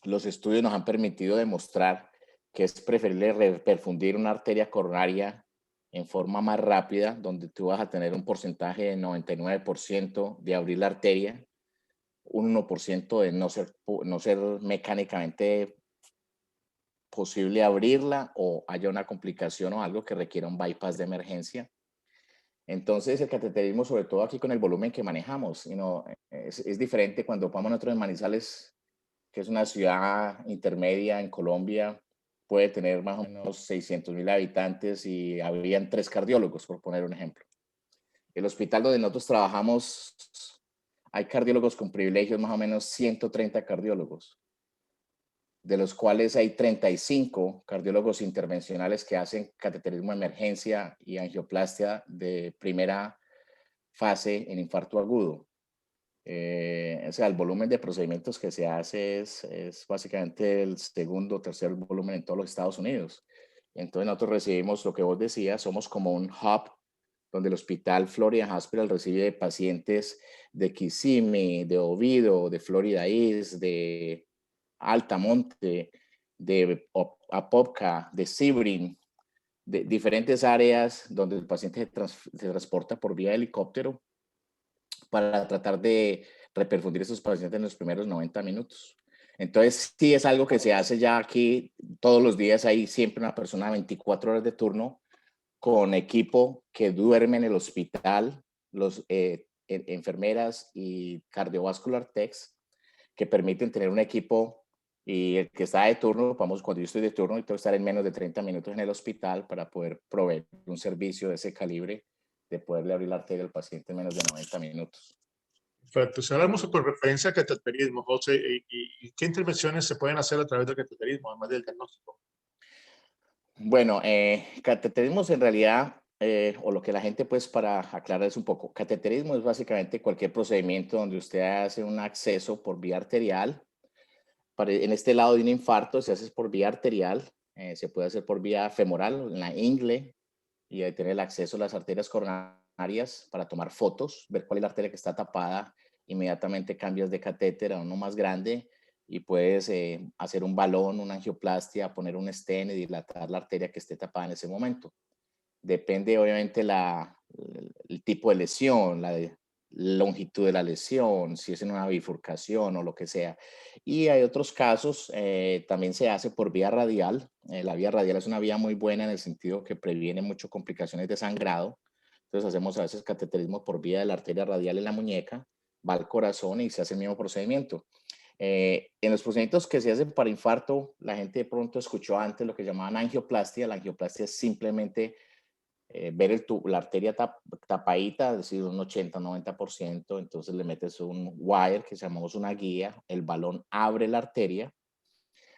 los estudios nos han permitido demostrar que es preferible perfundir una arteria coronaria en forma más rápida, donde tú vas a tener un porcentaje de 99% de abrir la arteria, un 1% de no ser mecánicamente posible abrirla o haya una complicación o algo que requiera un bypass de emergencia. Entonces, el cateterismo, sobre todo aquí con el volumen que manejamos, es diferente cuando vamos nosotros en Manizales, que es una ciudad intermedia en Colombia, puede tener más o menos 600,000 habitantes y habrían 3 cardiólogos, por poner un ejemplo. El hospital donde nosotros trabajamos, hay cardiólogos con privilegios, más o menos 130 cardiólogos, de los cuales hay 35 cardiólogos intervencionales que hacen cateterismo de emergencia y angioplastia de primera fase en infarto agudo. O sea, el volumen de procedimientos que se hace es básicamente el segundo o tercer volumen en todos los Estados Unidos. Entonces nosotros recibimos lo que vos decías, somos como un hub donde el hospital Florida Hospital recibe pacientes de Kissimmee, de Oviedo, de Florida East, de Altamonte, de Apopka, de Sebring, de diferentes áreas donde el paciente se transporta por vía helicóptero para tratar de reperfundir esos pacientes en los primeros 90 minutos. Entonces, sí es algo que se hace ya aquí todos los días. Hay siempre una persona 24 horas de turno con equipo que duerme en el hospital, los enfermeras y cardiovascular techs que permiten tener un equipo y el que está de turno, vamos, cuando yo estoy de turno, tengo que estar en menos de 30 minutos en el hospital para poder proveer un servicio de ese calibre, de poderle abrir la arteria al paciente en menos de 90 minutos. Perfecto. Si hablamos con referencia al cateterismo, José, ¿y qué intervenciones se pueden hacer a través del cateterismo, además del diagnóstico? Bueno, cateterismo en realidad, o lo que la gente, pues para aclarar es un poco, cateterismo es básicamente cualquier procedimiento donde usted hace un acceso por vía arterial. En este lado de un infarto se hace por vía arterial, se puede hacer por vía femoral, en la ingle, y ahí tener el acceso a las arterias coronarias para tomar fotos, ver cuál es la arteria que está tapada, inmediatamente cambias de catéter a uno más grande y puedes hacer un balón, una angioplastia, poner un stent y dilatar la arteria que esté tapada en ese momento. Depende obviamente el tipo de lesión, la longitud de la lesión, si es en una bifurcación o lo que sea. Y hay otros casos, también se hace por vía radial. La vía radial es una vía muy buena en el sentido que previene muchas complicaciones de sangrado. Entonces hacemos a veces cateterismo por vía de la arteria radial en la muñeca, va al corazón y se hace el mismo procedimiento. En los procedimientos que se hacen para infarto, la gente de pronto escuchó antes lo que llamaban angioplastia. La angioplastia es simplemente ver la arteria tapadita, es decir, un 80-90%, entonces le metes un wire que llamamos una guía, el balón abre la arteria,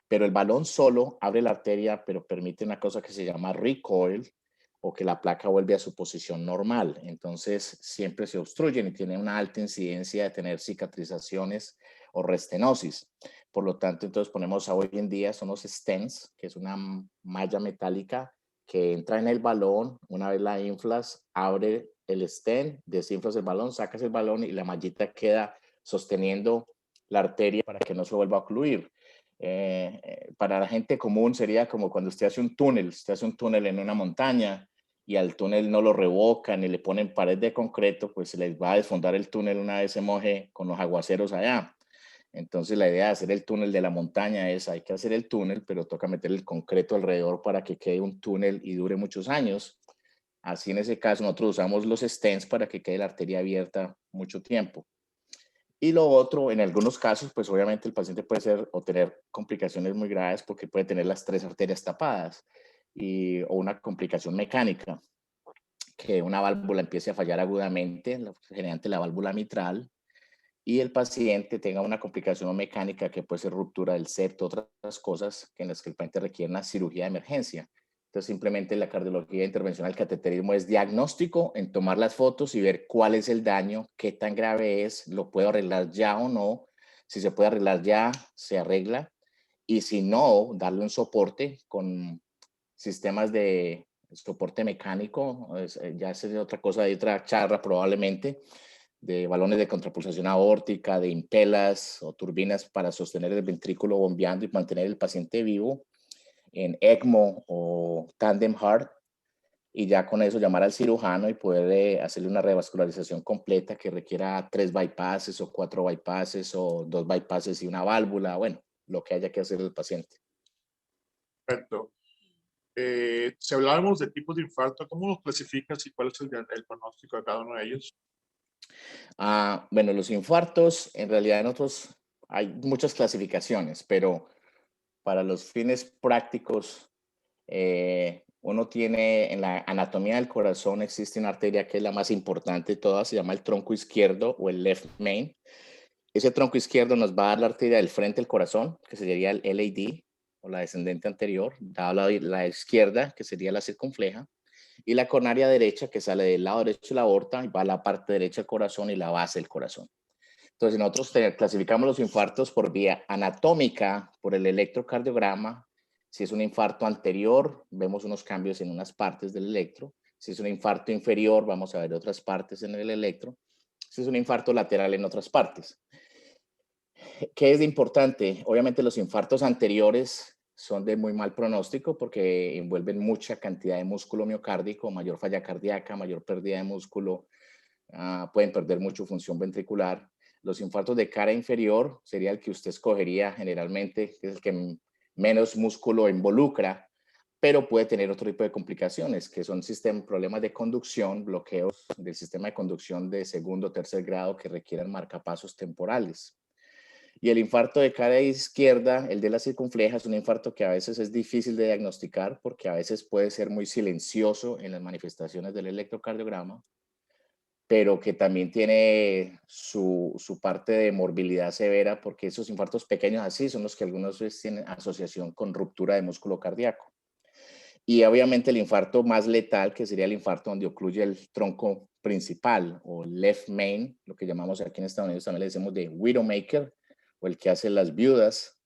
pero el balón solo abre la arteria, pero permite una cosa que se llama recoil, o que la placa vuelve a su posición normal. Entonces siempre se obstruyen y tiene una alta incidencia de tener cicatrizaciones o restenosis. Por lo tanto, entonces ponemos hoy en día son los stents, que es una malla metálica que entra en el balón, una vez la inflas, abre el stent, desinflas el balón, sacas el balón y la mallita queda sosteniendo la arteria para que no se vuelva a ocluir. Para la gente común sería como cuando usted hace un túnel en una montaña y al túnel no lo revocan y le ponen pared de concreto, pues se les va a desfondar el túnel una vez se moje con los aguaceros allá. Entonces la idea de hacer el túnel de la montaña es, hay que hacer el túnel, pero toca meter el concreto alrededor para que quede un túnel y dure muchos años. Así en ese caso nosotros usamos los stents para que quede la arteria abierta mucho tiempo. Y lo otro, en algunos casos, pues obviamente el paciente puede ser o tener complicaciones muy graves porque puede tener las 3 arterias tapadas o una complicación mecánica, que una válvula empiece a fallar agudamente, generalmente la válvula mitral, y el paciente tenga una complicación mecánica que puede ser ruptura del septo, otras cosas en las que el paciente requiere una cirugía de emergencia. Entonces, simplemente la cardiología intervencional, el cateterismo es diagnóstico en tomar las fotos y ver cuál es el daño, qué tan grave es, lo puedo arreglar ya o no. Si se puede arreglar ya, se arregla. Y si no, darle un soporte con sistemas de soporte mecánico, ya es otra cosa, de otra charla probablemente, de balones de contrapulsación aórtica, de impelas o turbinas para sostener el ventrículo bombeando y mantener el paciente vivo en ECMO o Tandem Heart, y ya con eso llamar al cirujano y poder hacerle una revascularización completa que requiera 3 bypasses o 4 bypasses o 2 bypasses y una válvula, bueno, lo que haya que hacer el paciente. Perfecto. Si hablábamos de tipos de infarto, ¿cómo los clasificas y cuál es el pronóstico de cada uno de ellos? Bueno, los infartos, en realidad en otros hay muchas clasificaciones, pero para los fines prácticos, uno tiene en la anatomía del corazón existe una arteria que es la más importante de todas, se llama el tronco izquierdo o el left main. Ese tronco izquierdo nos va a dar la arteria del frente del corazón, que sería el LAD o la descendente anterior, da la izquierda, que sería la circunfleja, y la coronaria derecha, que sale del lado derecho de la aorta y va a la parte derecha del corazón y la base del corazón. Entonces, nosotros clasificamos los infartos por vía anatómica, por el electrocardiograma. Si es un infarto anterior, vemos unos cambios en unas partes del electro. Si es un infarto inferior, vamos a ver otras partes en el electro. Si es un infarto lateral, en otras partes. ¿Qué es importante? Obviamente los infartos anteriores son de muy mal pronóstico porque envuelven mucha cantidad de músculo miocárdico, mayor falla cardíaca, mayor pérdida de músculo, pueden perder mucha función ventricular. Los infartos de cara inferior sería el que usted escogería generalmente, que es el que menos músculo involucra, pero puede tener otro tipo de complicaciones, que son problemas de conducción, bloqueos del sistema de conducción de segundo o tercer grado que requieran marcapasos temporales. Y el infarto de cara izquierda, el de la circunfleja, es un infarto que a veces es difícil de diagnosticar porque a veces puede ser muy silencioso en las manifestaciones del electrocardiograma, pero que también tiene su parte de morbilidad severa porque esos infartos pequeños así son los que algunos veces tienen asociación con ruptura de músculo cardíaco. Y obviamente el infarto más letal, que sería el infarto donde ocluye el tronco principal o left main, lo que llamamos aquí en Estados Unidos también le decimos de widowmaker, o el que hace las viudas,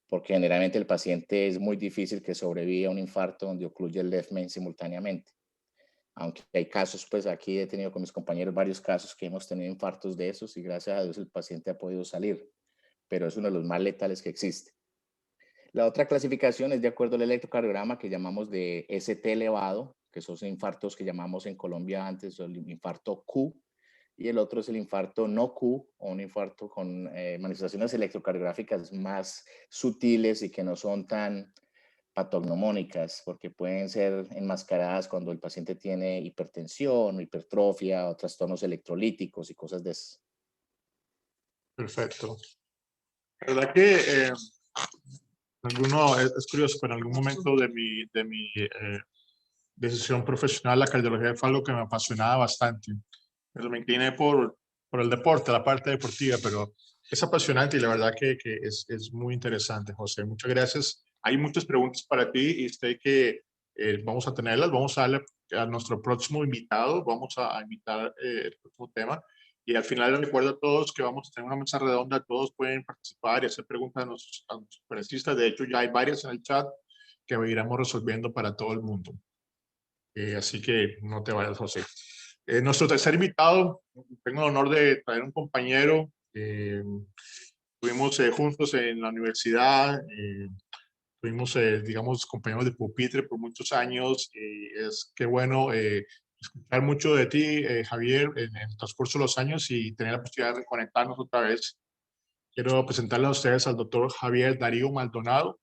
porque generalmente el paciente es muy difícil que sobreviva a un infarto donde ocluye el left main simultáneamente. Aunque hay casos, pues aquí he tenido con mis compañeros varios casos que hemos tenido infartos de esos y gracias a Dios el paciente ha podido salir, pero es uno de los más letales que existe. La otra clasificación es de acuerdo al electrocardiograma que llamamos de ST elevado, que son infartos que llamamos en Colombia antes el infarto Q, y el otro es el infarto no Q, o un infarto con manifestaciones electrocardiográficas más sutiles y que no son tan patognomónicas, porque pueden ser enmascaradas cuando el paciente tiene hipertensión, hipertrofia, o trastornos electrolíticos y cosas de esas. Perfecto. La verdad que es curioso, pero en algún momento de mi decisión profesional la cardiología fue algo que me apasionaba bastante. Pero me incliné por el deporte, la parte deportiva, pero es apasionante y la verdad que es muy interesante, José. Muchas gracias. Hay muchas preguntas para ti y sé que vamos a tenerlas. Vamos a darle a nuestro próximo invitado, vamos a invitar el próximo tema. Y al final les recuerdo a todos que vamos a tener una mesa redonda, todos pueden participar y hacer preguntas a nuestros conferencistas. De hecho, ya hay varias en el chat que iremos resolviendo para todo el mundo. Así que no te vayas, José. Nuestro tercer invitado, tengo el honor de traer un compañero. Estuvimos juntos en la universidad, fuimos, digamos, compañeros de pupitre por muchos años. Es que bueno escuchar mucho de ti, Javier, en el transcurso de los años y tener la posibilidad de conectarnos otra vez. Quiero presentarle a ustedes al doctor Javier Darío Maldonado.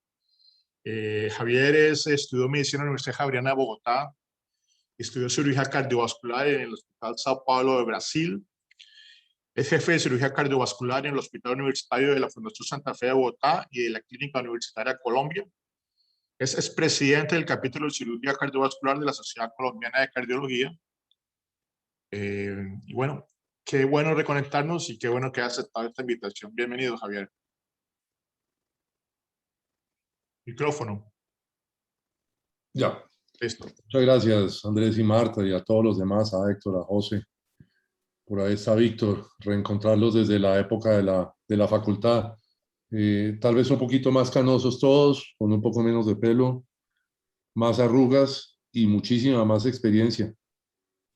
Javier estudió medicina en la Universidad Javeriana de Bogotá, estudió cirugía cardiovascular en el Hospital Sao Paulo de Brasil. Es jefe de cirugía cardiovascular en el Hospital Universitario de la Fundación Santa Fe de Bogotá y de la Clínica Universitaria de Colombia. Es presidente del capítulo de cirugía cardiovascular de la Sociedad Colombiana de Cardiología. Y bueno, qué bueno reconectarnos y qué bueno que has aceptado esta invitación. Bienvenido, Javier. Micrófono. Ya. Listo. Muchas gracias, Andrés y Marta, y a todos los demás, a Héctor, a José. Por ahí está Víctor, reencontrarlos desde la época de la facultad. Tal vez un poquito más canosos todos, con un poco menos de pelo, más arrugas y muchísima más experiencia.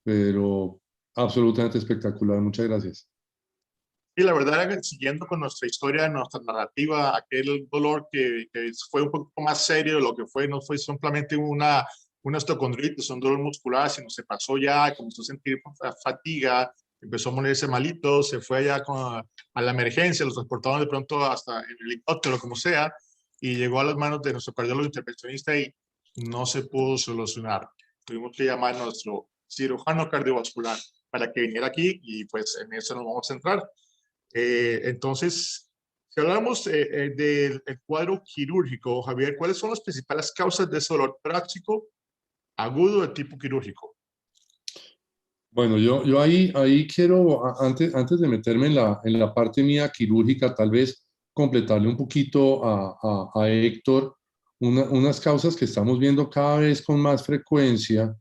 Pero absolutamente espectacular. Muchas gracias. Y la verdad era que siguiendo con nuestra historia, nuestra narrativa, aquel dolor que fue un poco más serio de lo que fue, no fue simplemente una osteocondritis, un dolor muscular, sino se pasó ya, comenzó a sentir fatiga, empezó a ponerse malito, se fue allá a la emergencia, los transportaron de pronto hasta en helicóptero, como sea, y llegó a las manos de nuestro cardiólogo intervencionista y no se pudo solucionar. Tuvimos que llamar a nuestro cirujano cardiovascular para que viniera aquí y pues en eso nos vamos a centrar. Entonces, si hablamos del cuadro quirúrgico, Javier, ¿cuáles son las principales causas de ese dolor torácico agudo de tipo quirúrgico? Bueno, yo ahí quiero, antes de meterme en la parte mía quirúrgica, tal vez completarle un poquito a Héctor unas causas que estamos viendo cada vez con más frecuencia,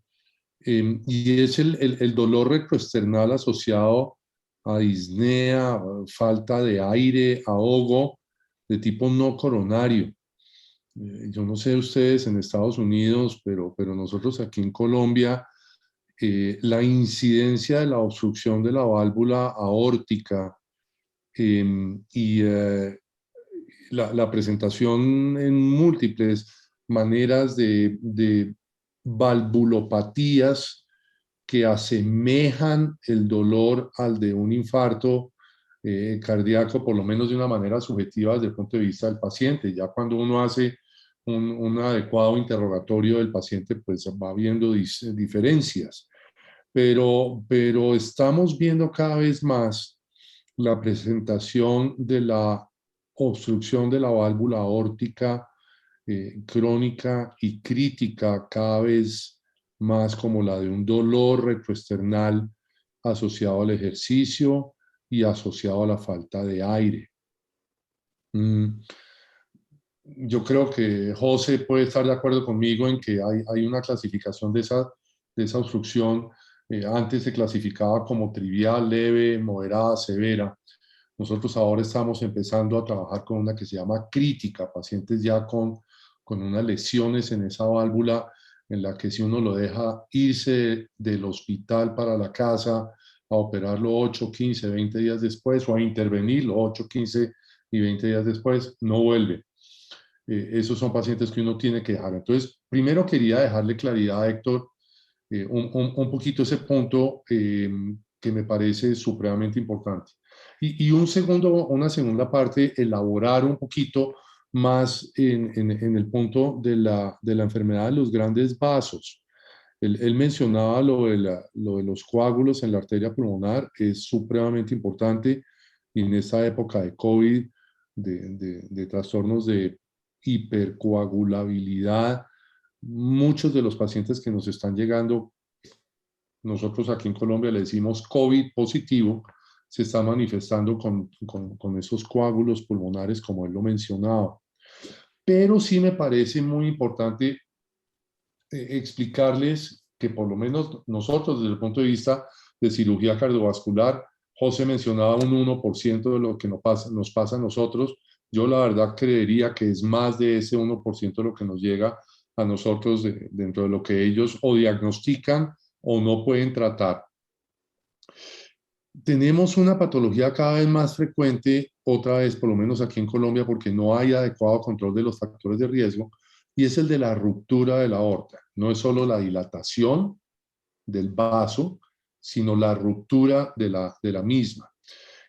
y es el dolor retroesternal asociado a disnea, falta de aire, ahogo de tipo no coronario. Yo no sé ustedes en Estados Unidos, pero nosotros aquí en Colombia, la incidencia de la obstrucción de la válvula aórtica y la presentación en múltiples maneras de valvulopatías que asemejan el dolor al de un infarto cardíaco, por lo menos de una manera subjetiva desde el punto de vista del paciente. Ya cuando uno hace un adecuado interrogatorio del paciente, pues va viendo diferencias. Pero estamos viendo cada vez más la presentación de la obstrucción de la válvula aórtica crónica y crítica, cada vez más como la de un dolor retroesternal asociado al ejercicio y asociado a la falta de aire. Yo creo que José puede estar de acuerdo conmigo en que hay una clasificación de esa obstrucción. Antes se clasificaba como trivial, leve, moderada, severa. Nosotros ahora estamos empezando a trabajar con una que se llama crítica, pacientes ya con unas lesiones en esa válvula, en la que si uno lo deja irse del hospital para la casa a operarlo 8, 15, 20 días después o a intervenirlo 8, 15 y 20 días después, no vuelve. Esos son pacientes que uno tiene que dejar. Entonces, primero quería dejarle claridad a Héctor un poquito ese punto que me parece supremamente importante. Y una segunda parte, elaborar un poquito más en el punto de la enfermedad de los grandes vasos. Él mencionaba lo de los coágulos en la arteria pulmonar, que es supremamente importante, y en esta época de COVID, de trastornos de hipercoagulabilidad, muchos de los pacientes que nos están llegando, nosotros aquí en Colombia le decimos COVID positivo, se está manifestando con esos coágulos pulmonares, como él lo mencionaba. Pero sí me parece muy importante explicarles que por lo menos nosotros, desde el punto de vista de cirugía cardiovascular, José mencionaba un 1% de lo que nos pasa a nosotros. Yo la verdad creería que es más de ese 1% lo que nos llega a nosotros dentro de lo que ellos o diagnostican o no pueden tratar. Tenemos una patología cada vez más frecuente, otra vez, por lo menos aquí en Colombia, porque no hay adecuado control de los factores de riesgo, y es el de la ruptura de la aorta. No es solo la dilatación del vaso, sino la ruptura de la misma.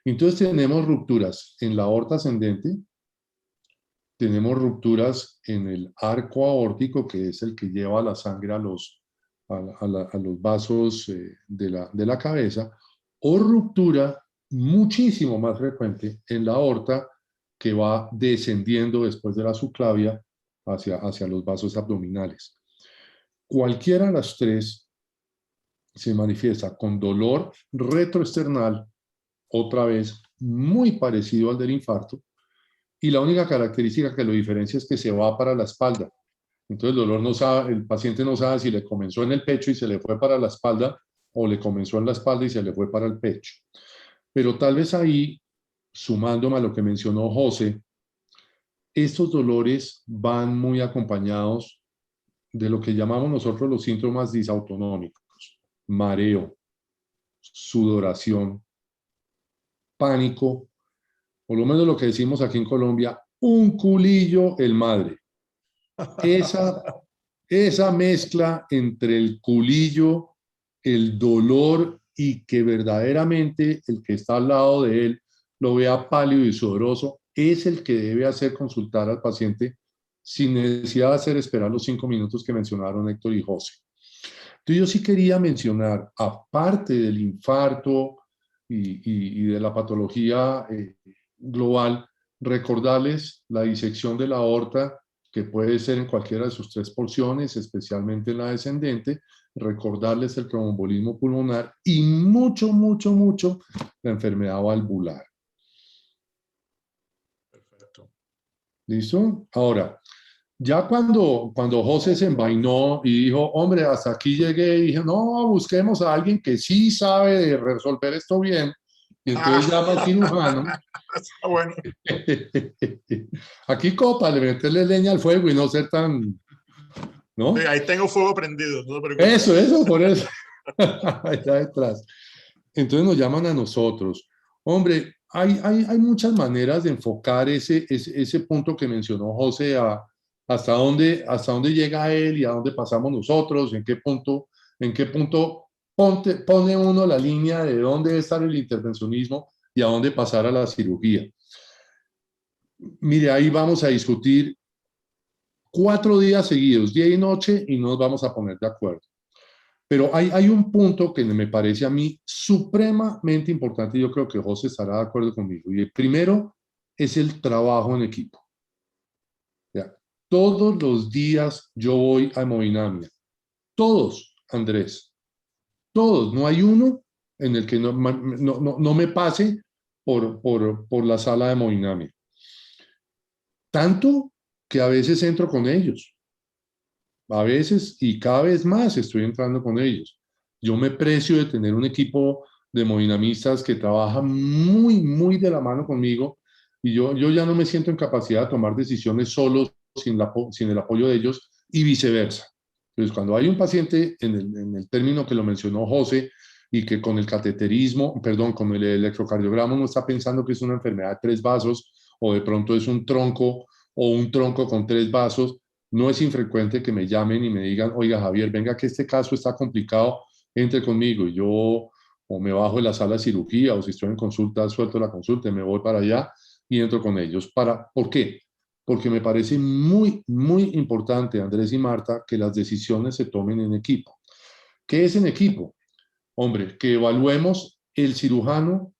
Entonces tenemos rupturas en la aorta ascendente, tenemos rupturas en el arco aórtico, que es el que lleva la sangre a los vasos de la cabeza, o ruptura muchísimo más frecuente en la aorta, que va descendiendo después de la subclavia hacia los vasos abdominales. Cualquiera de las tres se manifiesta con dolor retroesternal, otra vez muy parecido al del infarto, y la única característica que lo diferencia es que se va para la espalda. Entonces el paciente no sabe si le comenzó en el pecho y se le fue para la espalda, o le comenzó en la espalda y se le fue para el pecho. Pero tal vez ahí, sumándome a lo que mencionó José, estos dolores van muy acompañados de lo que llamamos nosotros los síntomas disautonómicos: mareo, sudoración, pánico, por lo menos lo que decimos aquí en Colombia, un culillo el madre. Esa mezcla entre el culillo, el dolor, y que verdaderamente el que está al lado de él lo vea pálido y sudoroso, es el que debe hacer consultar al paciente sin necesidad de hacer esperar los 5 minutos que mencionaron Héctor y José. Entonces yo sí quería mencionar, aparte del infarto y de la patología global, recordarles la disección de la aorta, que puede ser en cualquiera de sus 3 porciones, especialmente en la descendente, recordarles el tromboembolismo pulmonar y mucho, mucho, mucho la enfermedad valvular. Perfecto. ¿Listo? Ahora, ya cuando José se envainó y dijo, hombre, hasta aquí llegué, y dije, no, busquemos a alguien que sí sabe de resolver esto bien, y entonces llama al cirujano. Está bueno. Aquí copa, le meterle leña al fuego y no ser tan, ¿no? Sí, ahí tengo fuego prendido, no te preocupes. Eso, por eso. Allá detrás. Entonces nos llaman a nosotros. Hombre, hay muchas maneras de enfocar ese punto que mencionó José, hasta dónde llega él y a dónde pasamos nosotros, en qué punto pone uno la línea de dónde debe estar el intervencionismo y a dónde pasar a la cirugía. Mire, ahí vamos a discutir 4 días seguidos, día y noche, y nos vamos a poner de acuerdo. Pero hay un punto que me parece a mí supremamente importante, y yo creo que José estará de acuerdo conmigo. Y el primero es el trabajo en equipo. ¿Ya? Todos los días yo voy a hemodinamia. Todos, Andrés. Todos. No hay uno en el que no me pase por la sala de hemodinamia. Tanto que a veces entro con ellos. A veces y cada vez más estoy entrando con ellos. Yo me precio de tener un equipo de hemodinamistas que trabaja muy, muy de la mano conmigo, y yo ya no me siento en capacidad de tomar decisiones solo sin el apoyo de ellos, y viceversa. Entonces, cuando hay un paciente en el término que lo mencionó José, y que con el cateterismo, con el electrocardiograma no está pensando que es una enfermedad de 3 vasos, o de pronto es un tronco o un tronco con 3 vasos, no es infrecuente que me llamen y me digan, oiga Javier, venga que este caso está complicado, entre conmigo, y yo o me bajo de la sala de cirugía, o si estoy en consulta, suelto la consulta y me voy para allá y entro con ellos. ¿Por qué? Porque me parece muy, muy importante, Andrés y Marta, que las decisiones se tomen en equipo. ¿Qué es en equipo? Hombre, que evaluemos el cirujano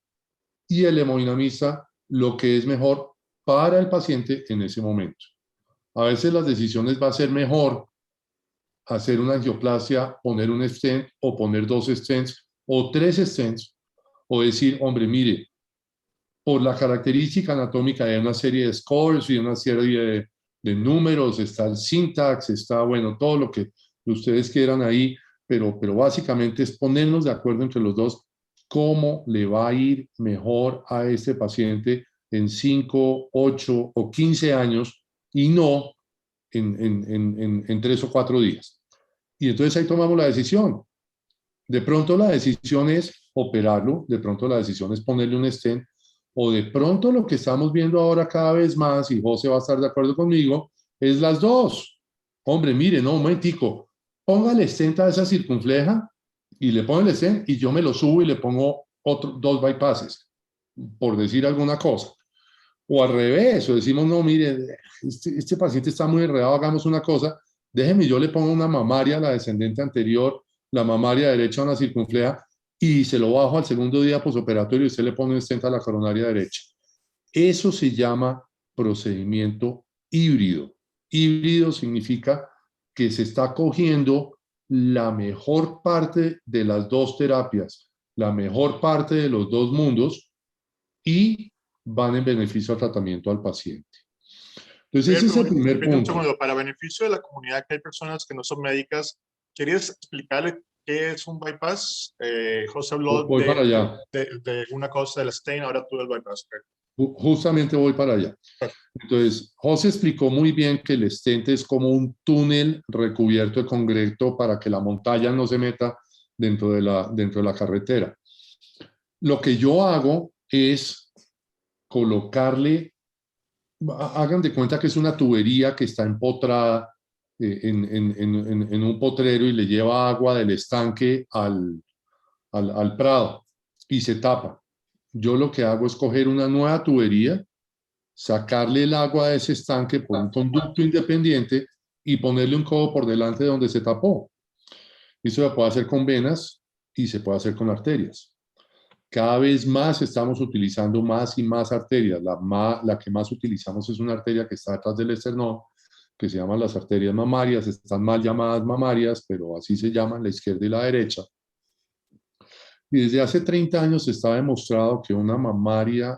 y el hemodinamista lo que es mejor para el paciente en ese momento. A veces las decisiones va a ser mejor hacer una angioplastia, poner un stent o poner 2 stents o 3 stents, o decir, hombre, mire, por la característica anatómica hay una serie de scores y una serie de números, está el syntax, está, bueno, todo lo que ustedes quieran ahí, pero básicamente es ponernos de acuerdo entre los dos cómo le va a ir mejor a este paciente en 5, 8 o 15 años y no en 3 o 4 días. Y entonces ahí tomamos la decisión. De pronto la decisión es operarlo, de pronto la decisión es ponerle un stent, o de pronto lo que estamos viendo ahora cada vez más, y José va a estar de acuerdo conmigo, es las dos. Hombre, mire, no, un momentico, póngale stent a esa circunfleja y le pone el stent y yo me lo subo y le pongo 2 bypasses, por decir alguna cosa. O al revés, o decimos, no, mire, este paciente está muy enredado, hagamos una cosa, déjeme, yo le pongo una mamaria a la descendente anterior, la mamaria derecha a una circunfleja, y se lo bajo al segundo día posoperatorio y usted le pone un stent a la coronaria derecha. Eso se llama procedimiento híbrido. Híbrido significa que se está cogiendo la mejor parte de las dos terapias, la mejor parte de los dos mundos y van en beneficio al tratamiento al paciente. Entonces, ese es el primer punto. Para beneficio de la comunidad, que hay personas que no son médicas, ¿querías explicarle qué es un bypass? José habló Voy para allá. de una cosa del stent, ahora tú el bypass. Justamente voy para allá. Entonces, José explicó muy bien que el stent es como un túnel recubierto de concreto para que la montaña no se meta dentro de la carretera. Lo que yo hago es colocarle, hagan de cuenta que es una tubería que está empotrada en un potrero y le lleva agua del estanque al prado y se tapa. Yo lo que hago es coger una nueva tubería, sacarle el agua de ese estanque por un conducto independiente y ponerle un codo por delante de donde se tapó. Eso se puede hacer con venas y se puede hacer con arterias. Cada vez más estamos utilizando más y más arterias. La que más utilizamos es una arteria que está detrás del esternón, que se llaman las arterias mamarias. Están mal llamadas mamarias, pero así se llaman, la izquierda y la derecha. Y desde hace 30 años está demostrado que una mamaria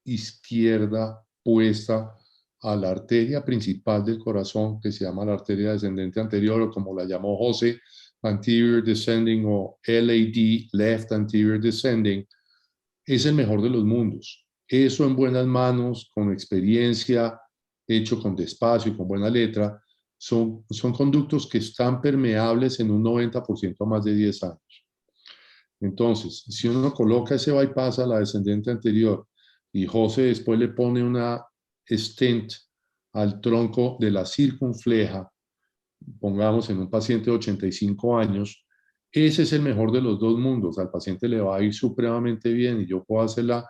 izquierda puesta a la arteria principal del corazón, que se llama la arteria descendente anterior, o como la llamó José, anterior descending, o LAD, left anterior descending, es el mejor de los mundos. Eso en buenas manos, con experiencia, hecho con despacio y con buena letra, son conductos que están permeables en un 90% más de 10 años. Entonces, si uno coloca ese bypass a la descendente anterior y José después le pone una stent al tronco de la circunfleja, pongamos en un paciente de 85 años, ese es el mejor de los dos mundos. Al paciente le va a ir supremamente bien y yo puedo hacer la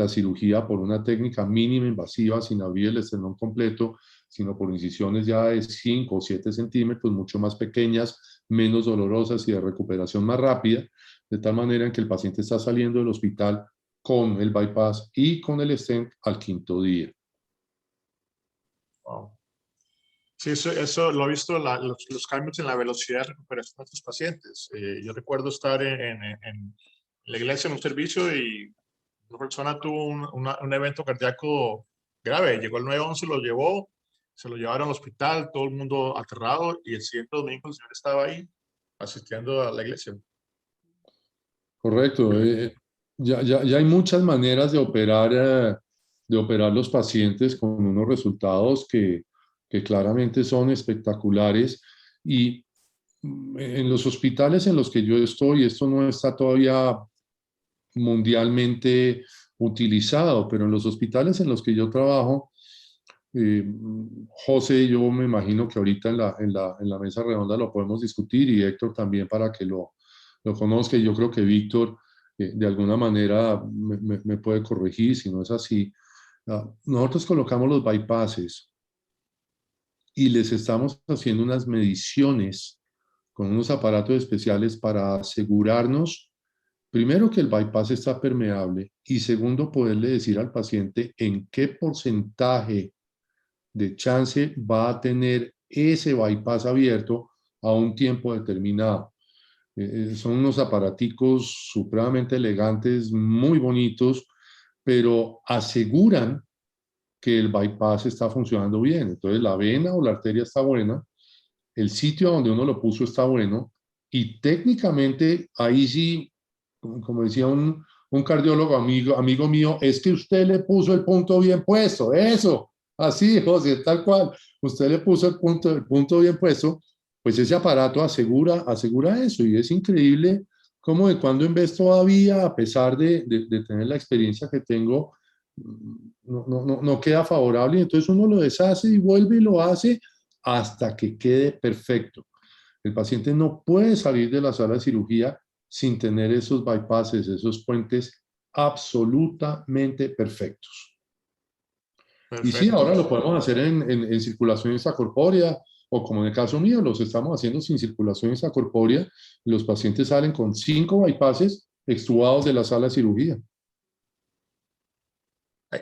cirugía por una técnica mínima invasiva sin abrir el esternón completo, sino por incisiones ya de 5 o 7 centímetros, mucho más pequeñas, menos dolorosas y de recuperación más rápida, de tal manera en que el paciente está saliendo del hospital con el bypass y con el stent al 5º día. Wow. Sí, eso lo he visto, los cambios en la velocidad de recuperación de estos pacientes. Yo recuerdo estar en la iglesia en un servicio y una persona tuvo un evento cardíaco grave. Llegó el 911, lo llevó, se lo llevaron al hospital, todo el mundo aterrado, y el siguiente domingo el señor estaba ahí asistiendo a la iglesia. Correcto. Ya hay muchas maneras de operar los pacientes con unos resultados que claramente son espectaculares. Y en los hospitales en los que yo estoy, esto no está todavía mundialmente utilizado, pero en los hospitales en los que yo trabajo, José, yo me imagino que ahorita en la mesa redonda lo podemos discutir, y Héctor también, para que lo conozca. Y yo creo que Víctor de alguna manera me puede corregir si no es así. Nosotros colocamos los bypasses y les estamos haciendo unas mediciones con unos aparatos especiales para asegurarnos, primero, que el bypass está permeable, y segundo, poderle decir al paciente en qué porcentaje de chance va a tener ese bypass abierto a un tiempo determinado. Son unos aparaticos supremamente elegantes, muy bonitos, pero aseguran que el bypass está funcionando bien. Entonces la vena o la arteria está buena, el sitio donde uno lo puso está bueno, y técnicamente ahí sí, como decía un cardiólogo amigo mío, es que usted le puso el punto bien puesto, eso, así, José, tal cual, usted le puso el punto bien puesto, pues ese aparato asegura eso, y es increíble cómo de cuando en vez todavía, a pesar de tener la experiencia que tengo, no queda favorable, y entonces uno lo deshace y vuelve y lo hace hasta que quede perfecto. El paciente no puede salir de la sala de cirugía sin tener esos bypasses, esos puentes absolutamente perfectos. Perfecto. Y sí, ahora lo podemos hacer en circulación extracorpórea, o como en el caso mío, los estamos haciendo sin circulación extracorpórea. Los pacientes salen con 5 bypasses extubados de la sala de cirugía.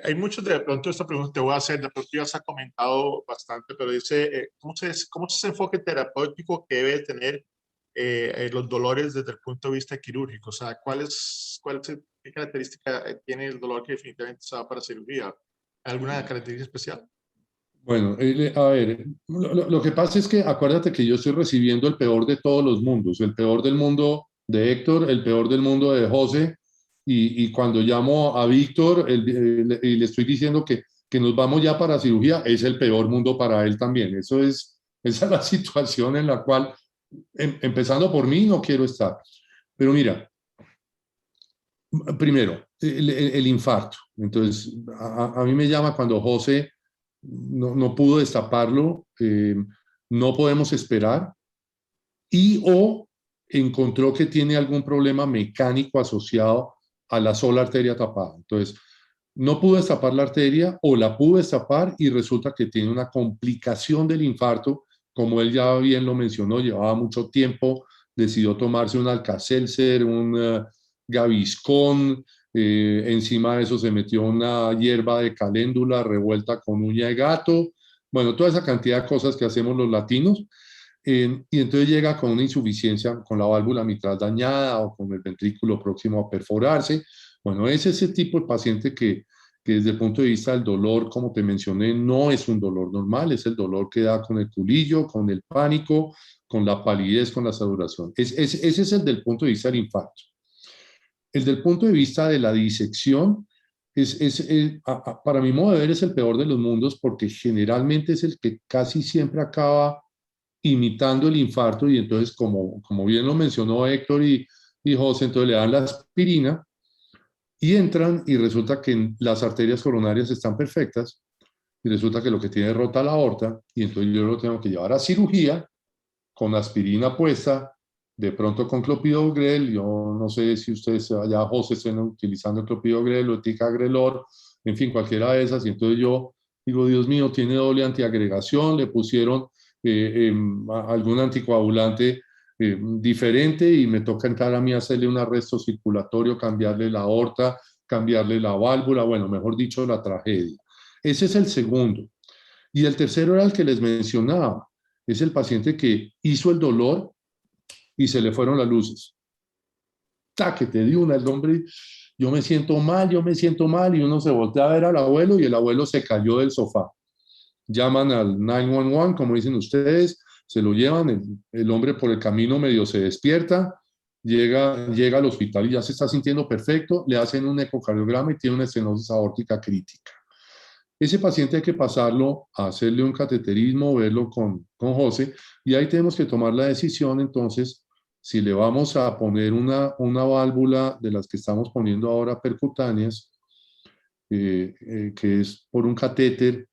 Hay muchos de pronto, esta pregunta te voy a hacer, de pronto ya se ha comentado bastante, pero dice, ¿cómo es ese enfoque terapéutico que debe tener los dolores desde el punto de vista quirúrgico? O sea, ¿qué característica tiene el dolor que definitivamente se va para cirugía? ¿Alguna característica especial? Bueno, a ver, lo que pasa es que acuérdate que yo estoy recibiendo el peor de todos los mundos, el peor del mundo de Héctor, el peor del mundo de José, y cuando llamo a Víctor y le estoy diciendo que nos vamos ya para cirugía, es el peor mundo para él también. Esa es la situación en la cual, empezando por mí, no quiero estar. Pero mira, primero, el infarto. Entonces, a mí me llama cuando José no pudo destaparlo, no podemos esperar, o encontró que tiene algún problema mecánico asociado a la sola arteria tapada. Entonces, no pudo destapar la arteria o la pudo destapar y resulta que tiene una complicación del infarto, como él ya bien lo mencionó, llevaba mucho tiempo, decidió tomarse un Alka-Seltzer, un Gaviscon, encima de eso se metió una hierba de caléndula revuelta con uña de gato, bueno, toda esa cantidad de cosas que hacemos los latinos, y entonces llega con una insuficiencia, con la válvula mitral dañada o con el ventrículo próximo a perforarse. Bueno, es ese tipo de paciente que desde el punto de vista del dolor, como te mencioné, no es un dolor normal, es el dolor que da con el culillo, con el pánico, con la palidez, con la saturación. Ese es el del punto de vista del infarto. El del punto de vista de la disección, para mi modo de ver, es el peor de los mundos porque generalmente es el que casi siempre acaba imitando el infarto, y entonces, como bien lo mencionó Héctor y José, entonces le dan la aspirina y entran y resulta que las arterias coronarias están perfectas y resulta que lo que tiene es rota la aorta, y entonces yo lo tengo que llevar a cirugía con aspirina puesta, de pronto con clopidogrel. Yo no sé si ustedes allá, José, estén utilizando clopidogrel o ticagrelor, en fin, cualquiera de esas, y entonces yo digo, Dios mío, tiene doble antiagregación, le pusieron algún anticoagulante diferente y me toca entrar a mí a hacerle un arresto circulatorio, cambiarle la aorta, cambiarle la válvula, bueno, mejor dicho, la tragedia. Ese es el segundo. Y el tercero era el que les mencionaba, es el paciente que hizo el dolor y se le fueron las luces. Táquete de una, el hombre, yo me siento mal, y uno se voltea a ver al abuelo y el abuelo se cayó del sofá. Llaman al 911, como dicen ustedes, se lo llevan, el hombre por el camino medio se despierta, llega al hospital y ya se está sintiendo perfecto, le hacen un ecocardiograma y tiene una estenosis aórtica crítica. Ese paciente hay que pasarlo a hacerle un cateterismo, verlo con José, y ahí tenemos que tomar la decisión entonces si le vamos a poner una válvula de las que estamos poniendo ahora percutáneas, que es por un catéter,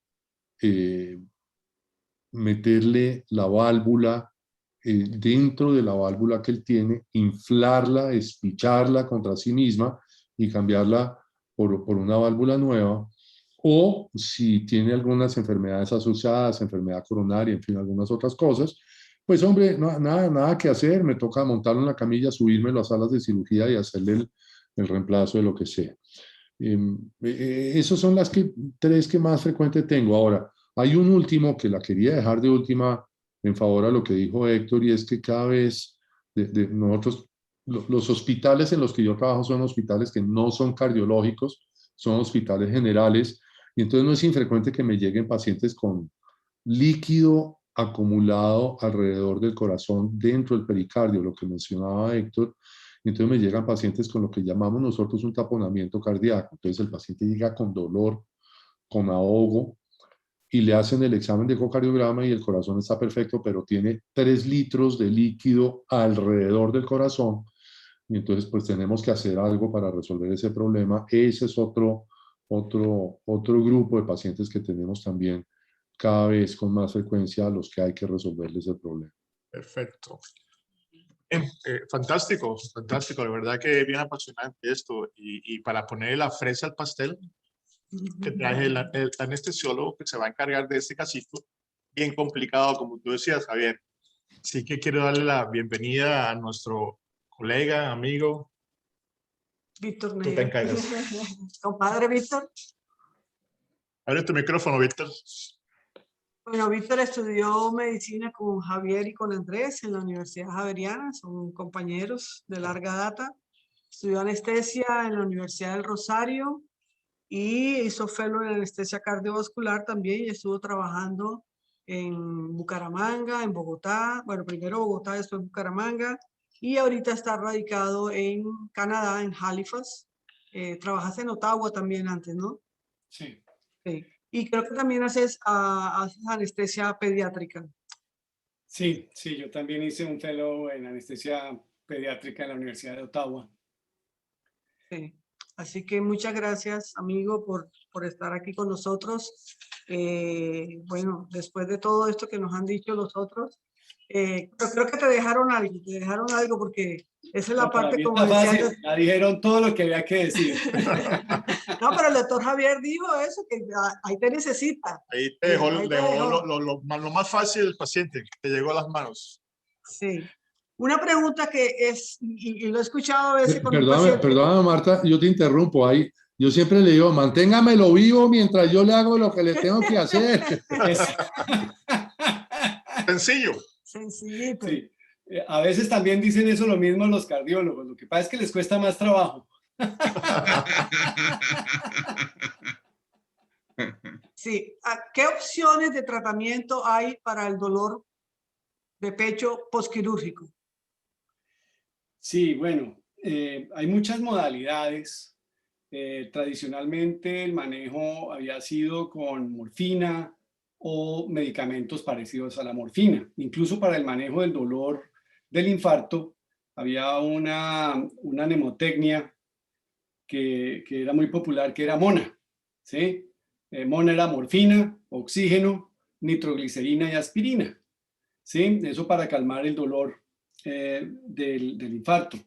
meterle la válvula dentro de la válvula que él tiene, inflarla, espicharla contra sí misma y cambiarla por una válvula nueva, o si tiene algunas enfermedades asociadas, enfermedad coronaria, en fin, algunas otras cosas, pues hombre, nada que hacer, me toca montarlo en la camilla, subírmelo a salas de cirugía y hacerle el reemplazo de lo que sea. Esas son las tres que más frecuente tengo. Ahora, hay un último que la quería dejar de última en favor a lo que dijo Héctor, y es que cada vez nosotros, los hospitales en los que yo trabajo son hospitales que no son cardiológicos, son hospitales generales, y entonces no es infrecuente que me lleguen pacientes con líquido acumulado alrededor del corazón dentro del pericardio, lo que mencionaba Héctor. Y entonces me llegan pacientes con lo que llamamos nosotros un taponamiento cardíaco. Entonces el paciente llega con dolor, con ahogo, y le hacen el examen de ecocardiograma y el corazón está perfecto, pero tiene 3 litros de líquido alrededor del corazón. Y entonces pues tenemos que hacer algo para resolver ese problema. Ese es otro grupo de pacientes que tenemos también cada vez con más frecuencia, a los que hay que resolverles el problema. Perfecto. Bien, fantástico, fantástico. La verdad que es bien apasionante esto. Y para poner la fresa al pastel, que traje el anestesiólogo que se va a encargar de este casito, bien complicado, como tú decías, Javier. Así que quiero darle la bienvenida a nuestro colega, amigo. Víctor Tú te Neiva. encargas. Compadre Víctor. Abre tu micrófono, Víctor. Bueno, Víctor estudió medicina con Javier y con Andrés en la Universidad Javeriana, son compañeros de larga data. Estudió anestesia en la Universidad del Rosario y hizo fellow en anestesia cardiovascular también, y estuvo trabajando en Bucaramanga, en Bogotá, bueno, primero Bogotá, después Bucaramanga, y ahorita está radicado en Canadá, en Halifax. Trabajaste en Ottawa también antes, ¿no? Sí. Sí. Y creo que también haces anestesia pediátrica. Sí, yo también hice un fellow en anestesia pediátrica en la Universidad de Ottawa. Sí. Así que muchas gracias, amigo, por estar aquí con nosotros. Bueno, después de todo esto que nos han dicho los otros, pero creo que te dejaron algo porque esa es la No, para parte mí como está decía. fácil, ya dijeron todo lo que había que decir. No, pero el doctor Javier dijo eso, que ahí te necesita. Ahí te dejó, Ahí te dejó. lo más fácil del paciente, que te llegó a las manos. Sí. Una pregunta que es, y lo he escuchado a veces con un paciente. Perdóname, Marta, yo te interrumpo ahí. Yo siempre le digo, manténgamelo vivo mientras yo le hago lo que le tengo que hacer. Sencillo. Sencillito. Sí. A veces también dicen eso lo mismo los cardiólogos. Lo que pasa es que les cuesta más trabajo. Sí. ¿Qué opciones de tratamiento hay para el dolor de pecho posquirúrgico? Sí, bueno, hay muchas modalidades. Tradicionalmente el manejo había sido con morfina o medicamentos parecidos a la morfina. Incluso para el manejo del dolor del infarto había una mnemotecnia que era muy popular, que era MONA, ¿sí? MONA era morfina, oxígeno, nitroglicerina y aspirina, ¿sí? Eso para calmar el dolor del infarto.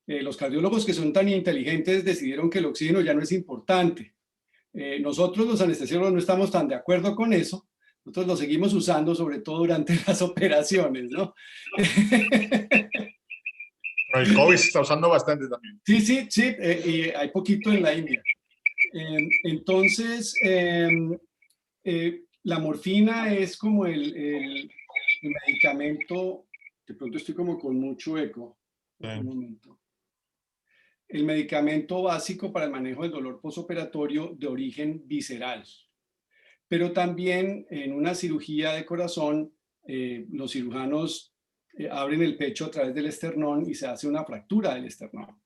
Los cardiólogos que son tan inteligentes decidieron que el oxígeno ya no es importante. Nosotros los anestesiólogos no estamos tan de acuerdo con eso. Nosotros lo seguimos usando, sobre todo durante las operaciones, ¿no? Pero el COVID se está usando bastante también. Sí, y hay poquito en la India. Entonces, la morfina es como el medicamento, de pronto estoy como con mucho eco. Un momento. El medicamento básico para el manejo del dolor postoperatorio de origen visceral. Pero también en una cirugía de corazón, los cirujanos abren el pecho a través del esternón y se hace una fractura del esternón.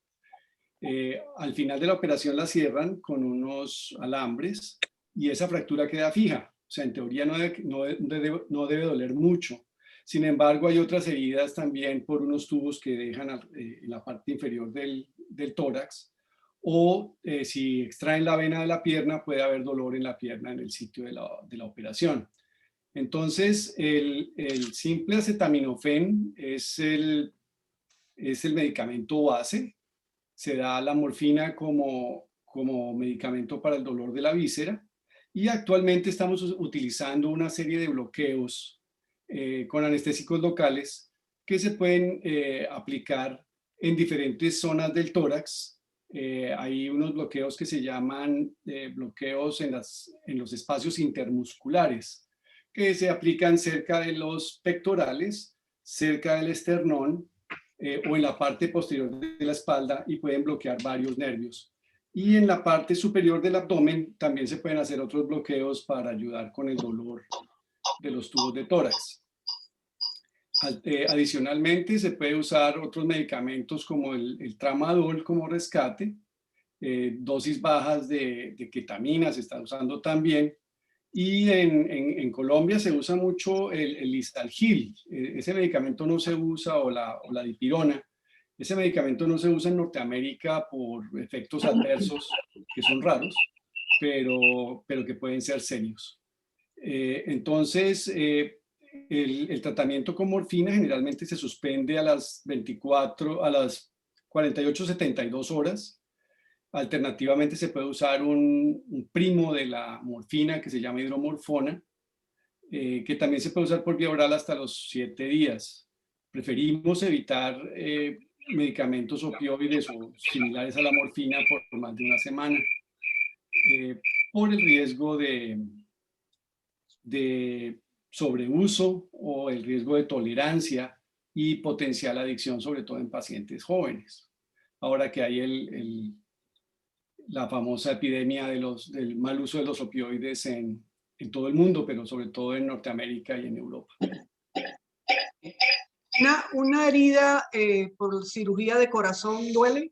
Al final de la operación la cierran con unos alambres y esa fractura queda fija. O sea, en teoría no debe doler mucho. Sin embargo, hay otras heridas también por unos tubos que dejan en la parte inferior del tórax, o si extraen la vena de la pierna, puede haber dolor en la pierna en el sitio de la operación. Entonces, el simple acetaminofén es el medicamento base. Se da la morfina como medicamento para el dolor de la víscera, y actualmente estamos utilizando una serie de bloqueos con anestésicos locales que se pueden aplicar en diferentes zonas del tórax. Hay unos bloqueos que se llaman bloqueos en los espacios intermusculares, que se aplican cerca de los pectorales, cerca del esternón o en la parte posterior de la espalda y pueden bloquear varios nervios. Y en la parte superior del abdomen también se pueden hacer otros bloqueos para ayudar con el dolor de los tubos de tórax. Adicionalmente, se puede usar otros medicamentos como el tramadol como rescate, dosis bajas de ketamina se está usando también. Y en Colombia se usa mucho el Listalgil. Ese medicamento no se usa, o la dipirona. Ese medicamento no se usa en Norteamérica por efectos adversos que son raros, pero que pueden ser serios. Entonces, el tratamiento con morfina generalmente se suspende a las 48-72 horas. Alternativamente se puede usar un primo de la morfina que se llama hidromorfona, que también se puede usar por vía oral hasta los 7 días. Preferimos evitar medicamentos opioides o similares a la morfina por más de una semana, por el riesgo de sobreuso o el riesgo de tolerancia y potencial adicción, sobre todo en pacientes jóvenes. Ahora que hay la famosa epidemia del mal uso de los opioides en todo el mundo, pero sobre todo en Norteamérica y en Europa. ¿Una herida por cirugía de corazón duele?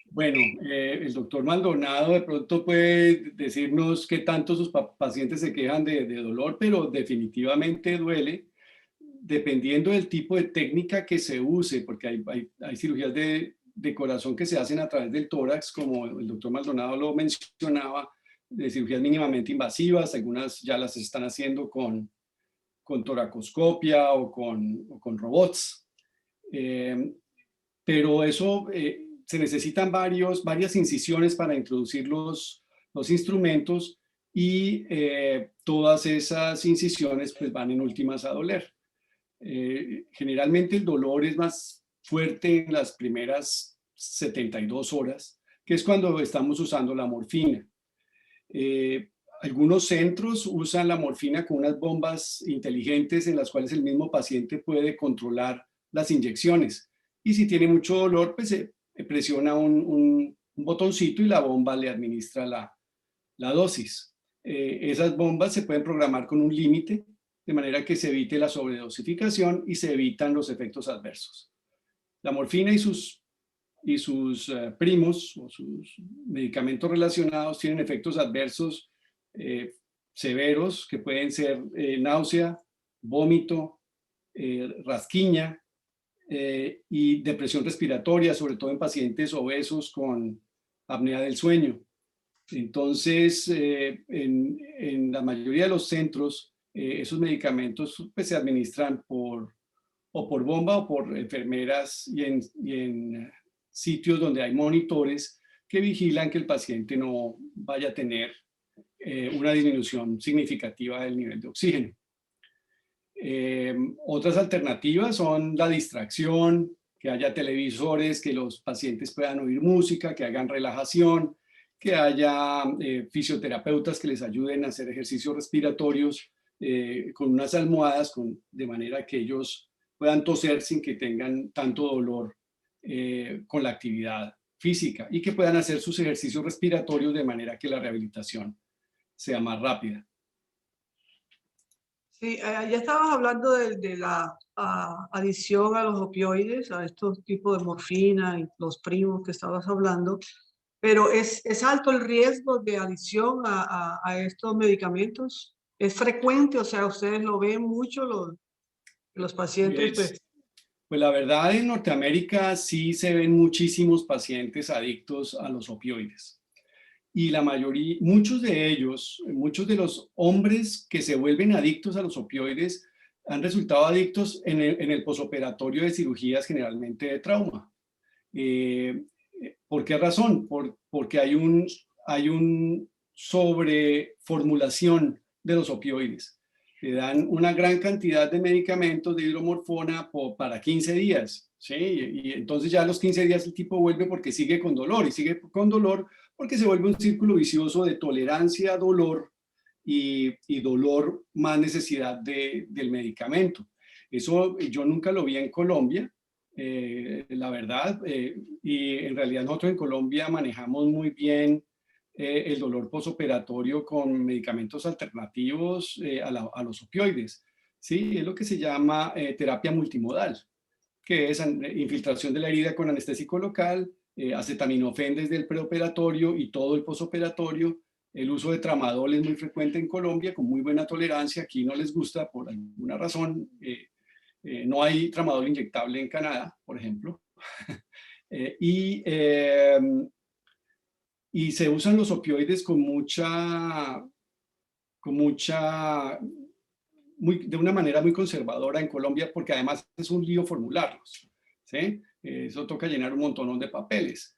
Bueno, el doctor Maldonado de pronto puede decirnos qué tanto sus pacientes se quejan de dolor, pero definitivamente duele, dependiendo del tipo de técnica que se use, porque hay cirugías de corazón que se hacen a través del tórax, como el doctor Maldonado lo mencionaba, de cirugías mínimamente invasivas. Algunas ya las están haciendo con toracoscopia o con robots. Pero eso se necesitan varias incisiones para introducir los instrumentos, y todas esas incisiones pues van en últimas a doler. Generalmente el dolor es más fuerte en las primeras 72 horas, que es cuando estamos usando la morfina. Algunos centros usan la morfina con unas bombas inteligentes en las cuales el mismo paciente puede controlar las inyecciones. Y si tiene mucho dolor, pues se presiona un botoncito y la bomba le administra la dosis. Esas bombas se pueden programar con un límite, de manera que se evite la sobredosificación y se evitan los efectos adversos. La morfina y sus primos o sus medicamentos relacionados tienen efectos adversos severos, que pueden ser náusea, vómito, rasquiña y depresión respiratoria, sobre todo en pacientes obesos con apnea del sueño. Entonces, en la mayoría de los centros, esos medicamentos pues, se administran por bomba o por enfermeras, y en sitios donde hay monitores que vigilan que el paciente no vaya a tener una disminución significativa del nivel de oxígeno. Otras alternativas son la distracción, que haya televisores, que los pacientes puedan oír música, que hagan relajación, que haya fisioterapeutas que les ayuden a hacer ejercicios respiratorios con unas almohadas, de manera que ellos puedan toser sin que tengan tanto dolor con la actividad física, y que puedan hacer sus ejercicios respiratorios de manera que la rehabilitación sea más rápida. Sí, ya estabas hablando de la adición a los opioides, a estos tipos de morfina y los primos que estabas hablando, pero ¿es alto el riesgo de adición a estos medicamentos? ¿Es frecuente? O sea, ¿ustedes lo ven mucho los pacientes? Pues la verdad, en Norteamérica sí se ven muchísimos pacientes adictos a los opioides. Y la mayoría, muchos de los hombres que se vuelven adictos a los opioides han resultado adictos en el posoperatorio de cirugías, generalmente de trauma. ¿Por qué razón? Porque hay un sobreformulación de los opioides. Le dan una gran cantidad de medicamentos de hidromorfona para 15 días, ¿sí? Y entonces ya a los 15 días el tipo vuelve porque sigue con dolor, y sigue con dolor porque se vuelve un círculo vicioso de tolerancia a dolor y dolor más necesidad del medicamento. Eso yo nunca lo vi en Colombia, la verdad, y en realidad nosotros en Colombia manejamos muy bien el dolor posoperatorio con medicamentos alternativos a los opioides. Sí, es lo que se llama terapia multimodal, que es infiltración de la herida con anestésico local, acetaminofén desde el preoperatorio y todo el posoperatorio. El uso de tramadol es muy frecuente en Colombia, con muy buena tolerancia. Aquí no les gusta por alguna razón. No hay tramadol inyectable en Canadá, por ejemplo. Y se usan los opioides de una manera muy conservadora en Colombia, porque además es un lío formularlos, ¿sí? Eso toca llenar un montón de papeles.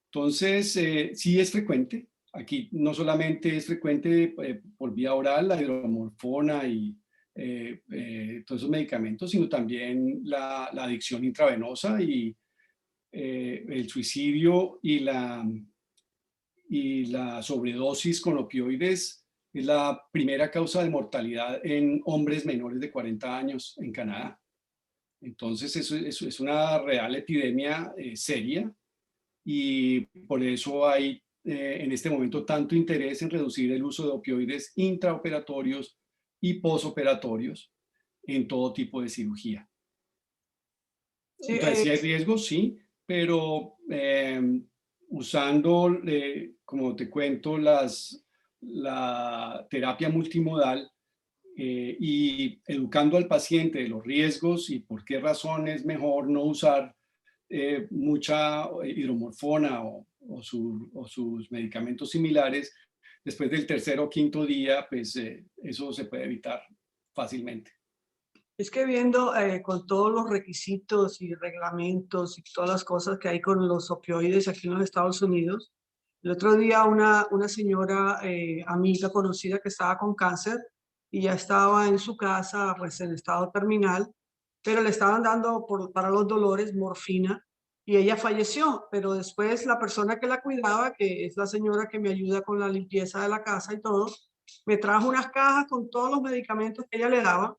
Entonces, sí es frecuente. Aquí no solamente es frecuente por vía oral la hidromorfona y todos esos medicamentos, sino también la adicción intravenosa y el suicidio y la sobredosis con opioides es la primera causa de mortalidad en hombres menores de 40 años en Canadá. Entonces, eso es una real epidemia seria, y por eso hay en este momento tanto interés en reducir el uso de opioides intraoperatorios y posoperatorios en todo tipo de cirugía. Sí, Entonces, sí hay riesgos, sí, pero usando, como te cuento, la terapia multimodal y educando al paciente de los riesgos y por qué razón es mejor no usar mucha hidromorfona o sus medicamentos similares, después del tercer o quinto día, pues eso se puede evitar fácilmente. es que viendo con todos los requisitos y reglamentos y todas las cosas que hay con los opioides aquí en los Estados Unidos, el otro día una señora amiga conocida que estaba con cáncer y ya estaba en su casa pues en estado terminal, pero le estaban dando para los dolores morfina y ella falleció, pero después la persona que la cuidaba, que es la señora que me ayuda con la limpieza de la casa y todo, me trajo unas cajas con todos los medicamentos que ella le daba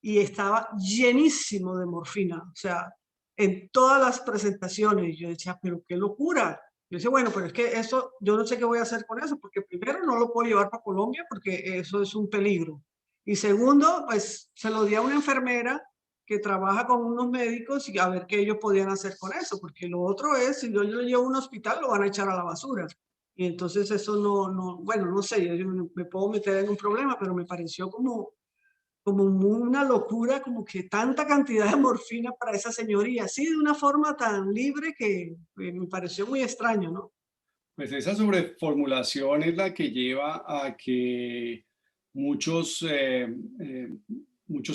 y estaba llenísimo de morfina, o sea, en todas las presentaciones. Yo decía, pero qué locura. Yo decía, bueno, pero es que eso, yo no sé qué voy a hacer con eso, porque primero no lo puedo llevar para Colombia porque eso es un peligro. Y segundo, pues se lo di a una enfermera que trabaja con unos médicos y a ver qué ellos podían hacer con eso, porque lo otro es, si yo lo llevo a un hospital, lo van a echar a la basura. Y entonces eso bueno, no sé, yo me puedo meter en un problema, pero me pareció como una locura, como que tanta cantidad de morfina para esa señora y así de una forma tan libre que me pareció muy extraño, ¿no? Pues esa sobreformulación es la que lleva a que muchos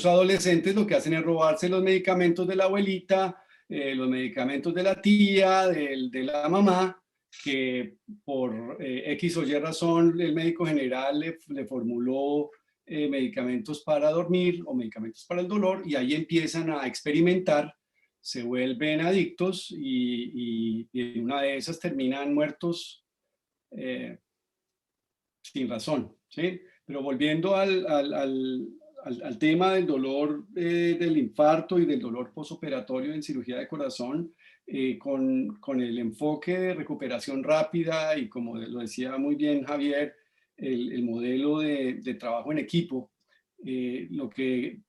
adolescentes lo que hacen es robarse los medicamentos de la abuelita, los medicamentos de la tía, de la mamá, que por X o Y razón el médico general le formuló medicamentos para dormir o medicamentos para el dolor, y ahí empiezan a experimentar, se vuelven adictos y en una de esas terminan muertos sin razón, ¿sí? Pero volviendo al tema del dolor del infarto y del dolor posoperatorio en cirugía de corazón, con el enfoque de recuperación rápida y, como lo decía muy bien Javier, el modelo de trabajo en equipo, lo que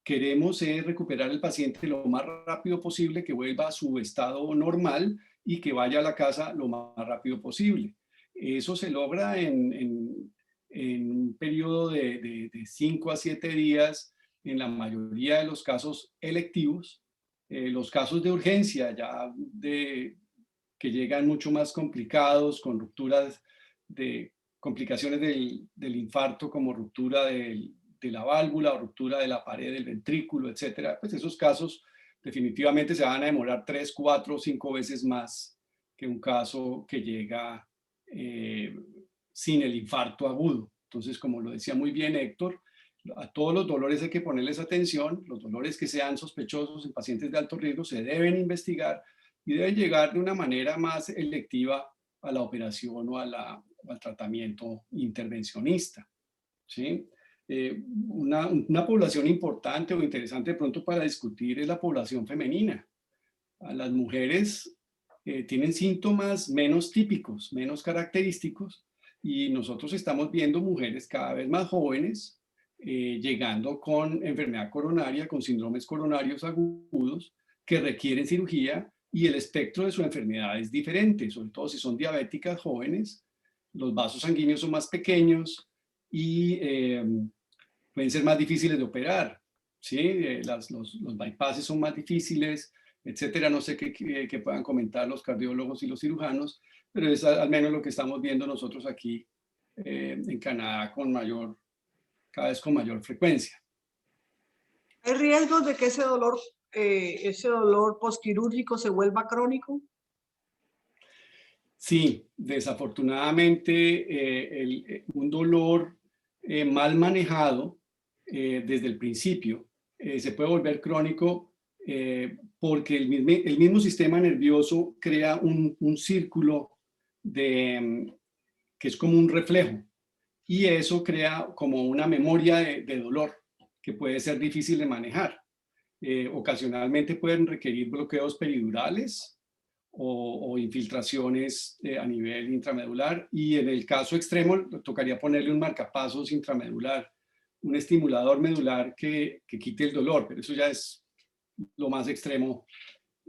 queremos es recuperar al paciente lo más rápido posible, que vuelva a su estado normal y que vaya a la casa lo más rápido posible. Eso se logra en un periodo de 5 a 7 días en la mayoría de los casos electivos. Los casos de urgencia ya que llegan mucho más complicados, con rupturas de complicaciones del infarto, como ruptura de la válvula o ruptura de la pared del ventrículo, etcétera, pues esos casos definitivamente se van a demorar 3, 4, 5 veces más que un caso que llega sin el infarto agudo. Entonces, como lo decía muy bien Héctor, a todos los dolores hay que ponerles atención. Los dolores que sean sospechosos en pacientes de alto riesgo se deben investigar y deben llegar de una manera más electiva a la operación o al tratamiento intervencionista. ¿sí? Una población importante o interesante de pronto para discutir es la población femenina. A las mujeres tienen síntomas menos típicos, menos característicos, y nosotros estamos viendo mujeres cada vez más jóvenes llegando con enfermedad coronaria, con síndromes coronarios agudos que requieren cirugía, y el espectro de su enfermedad es diferente, sobre todo si son diabéticas jóvenes. Los vasos sanguíneos son más pequeños y pueden ser más difíciles de operar, ¿sí? Los bypasses son más difíciles, etcétera. No sé qué puedan comentar los cardiólogos y los cirujanos, pero es al menos lo que estamos viendo nosotros aquí en Canadá cada vez con mayor frecuencia. ¿Hay riesgos de que ese dolor postquirúrgico se vuelva crónico? Sí, desafortunadamente un dolor mal manejado desde el principio se puede volver crónico porque el mismo sistema nervioso crea un círculo que es como un reflejo, y eso crea como una memoria de dolor que puede ser difícil de manejar. Ocasionalmente pueden requerir bloqueos peridurales o infiltraciones a nivel intramedular, y en el caso extremo tocaría ponerle un marcapasos intramedular, un estimulador medular que quite el dolor, pero eso ya es lo más extremo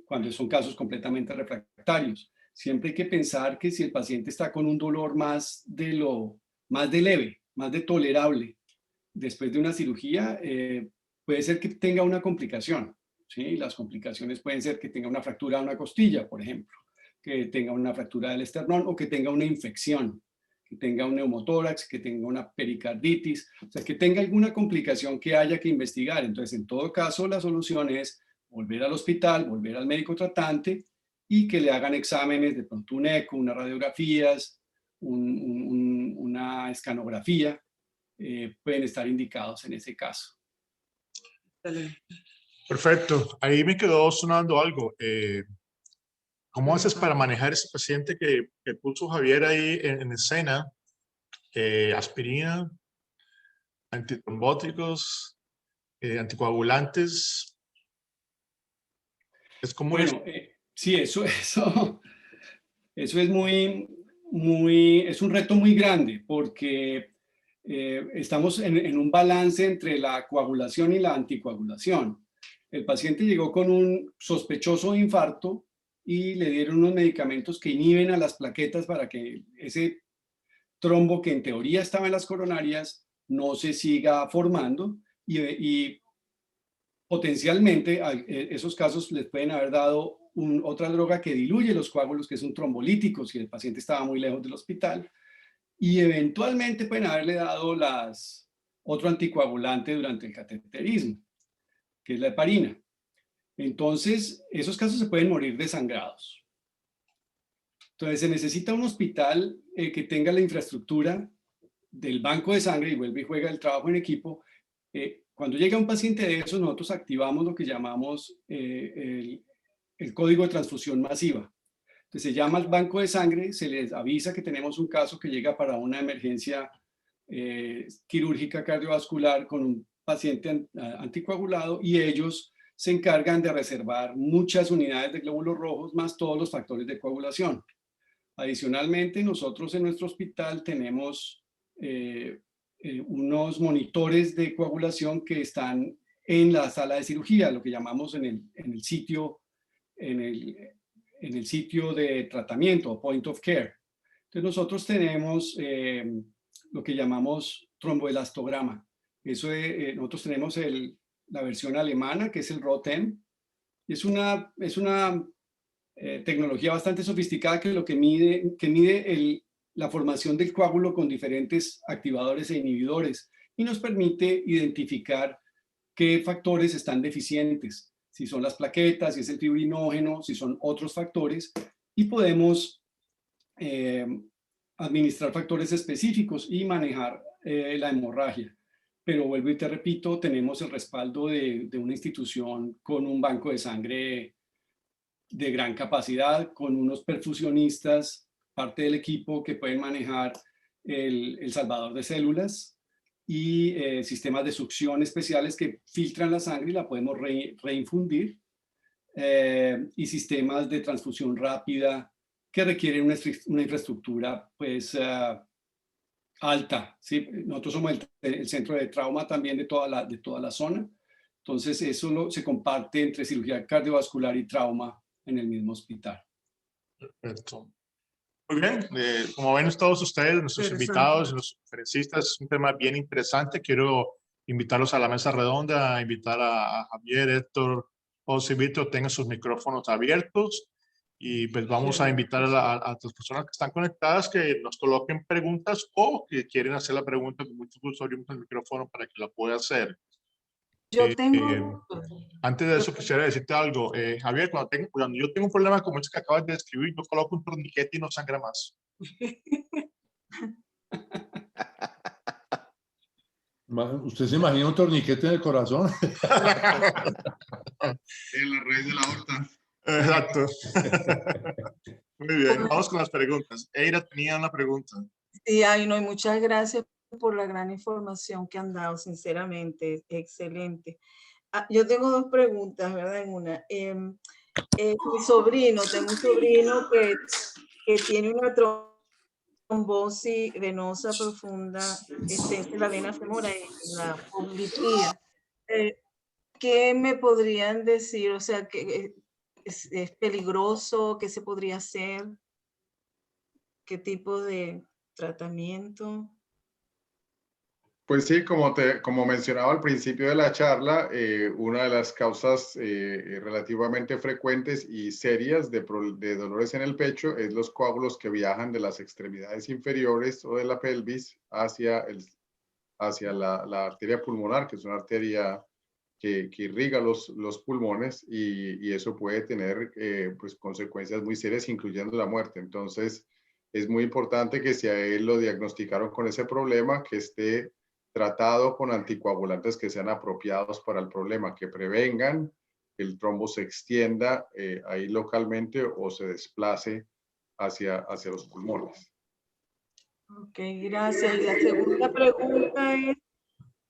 cuando son casos completamente refractarios. Siempre hay que pensar que si el paciente está con un dolor más de leve, más de tolerable, después de una cirugía, puede ser que tenga una complicación, ¿sí? Las complicaciones pueden ser que tenga una fractura de una costilla, por ejemplo, que tenga una fractura del esternón o que tenga una infección, que tenga un neumotórax, que tenga una pericarditis, o sea, que tenga alguna complicación que haya que investigar. Entonces, en todo caso, la solución es volver al hospital, volver al médico tratante y que le hagan exámenes, de pronto un eco, unas radiografías, una escanografía, pueden estar indicados en ese caso. Perfecto. Ahí me quedó sonando algo. ¿Cómo haces para manejar ese paciente que puso Javier ahí en escena? Aspirina, antitrombóticos, anticoagulantes. Es como Bueno, sí, eso es es un reto muy grande porque estamos en un balance entre la coagulación y la anticoagulación. El paciente llegó con un sospechoso infarto y le dieron unos medicamentos que inhiben a las plaquetas para que ese trombo que en teoría estaba en las coronarias no se siga formando, y potencialmente esos casos les pueden haber dado otra droga que diluye los coágulos, que es un trombolítico, si el paciente estaba muy lejos del hospital, y eventualmente pueden haberle dado otro anticoagulante durante el cateterismo, que es la heparina. Entonces, esos casos se pueden morir desangrados. Entonces, se necesita un hospital que tenga la infraestructura del banco de sangre, y vuelve y juega el trabajo en equipo. Cuando llega un paciente de esos, nosotros activamos lo que llamamos el código de transfusión masiva. Entonces se llama al banco de sangre, se les avisa que tenemos un caso que llega para una emergencia quirúrgica cardiovascular con un paciente anticoagulado, y ellos se encargan de reservar muchas unidades de glóbulos rojos más todos los factores de coagulación. Adicionalmente, nosotros en nuestro hospital tenemos unos monitores de coagulación que están en la sala de cirugía, lo que llamamos en el sitio de tratamiento, point of care. Entonces nosotros tenemos lo que llamamos tromboelastograma. Nosotros tenemos la versión alemana, que es el ROTEM. Es una tecnología bastante sofisticada que mide la formación del coágulo con diferentes activadores e inhibidores, y nos permite identificar qué factores están deficientes, si son las plaquetas, si es el fibrinógeno, si son otros factores, y podemos administrar factores específicos y manejar la hemorragia. Pero vuelvo y te repito, tenemos el respaldo de una institución con un banco de sangre de gran capacidad, con unos perfusionistas, parte del equipo que pueden manejar el salvador de células, y sistemas de succión especiales que filtran la sangre y la podemos reinfundir, y sistemas de transfusión rápida que requieren una infraestructura pues alta, ¿sí? Nosotros somos el centro de trauma también de toda la zona, entonces eso se comparte entre cirugía cardiovascular y trauma en el mismo hospital. Perfecto. Muy bien, como ven todos ustedes, nuestros invitados, los conferencistas, es un tema bien interesante. Quiero invitarlos a la mesa redonda, invitar a Javier, Héctor, José, Víctor, tengan sus micrófonos abiertos y pues vamos a invitar a las personas que están conectadas que nos coloquen preguntas o que quieren hacer la pregunta, con mucho gusto abrimos el micrófono para que la pueda hacer. Yo tengo... Antes de eso quisiera decirte algo, Javier, cuando yo tengo un problema como ese que acabas de describir, yo coloco un torniquete y no sangra más. ¿Usted se imagina un torniquete en el corazón? En la raíz de la aorta. Exacto. Muy bien, vamos con las preguntas. Eira tenía una pregunta. Sí, ay, no, y muchas gracias por la gran información que han dado, sinceramente, excelente. Yo tengo dos preguntas, ¿verdad? En una, tengo un sobrino que tiene una trombosis venosa profunda en la vena femoral, en la poplitía. ¿Qué me podrían decir? O sea, que es peligroso, ¿qué se podría hacer? ¿Qué tipo de tratamiento? Pues sí, como mencionaba al principio de la charla, una de las causas relativamente frecuentes y serias de dolores en el pecho es los coágulos que viajan de las extremidades inferiores o de la pelvis hacia la arteria pulmonar, que es una arteria que irriga los pulmones y eso puede tener pues consecuencias muy serias, incluyendo la muerte. Entonces, es muy importante que si a él lo diagnosticaron con ese problema, que esté tratado con anticoagulantes que sean apropiados para el problema, que prevengan que el trombo se extienda ahí localmente o se desplace hacia los pulmones. Ok, gracias. Y la segunda pregunta es,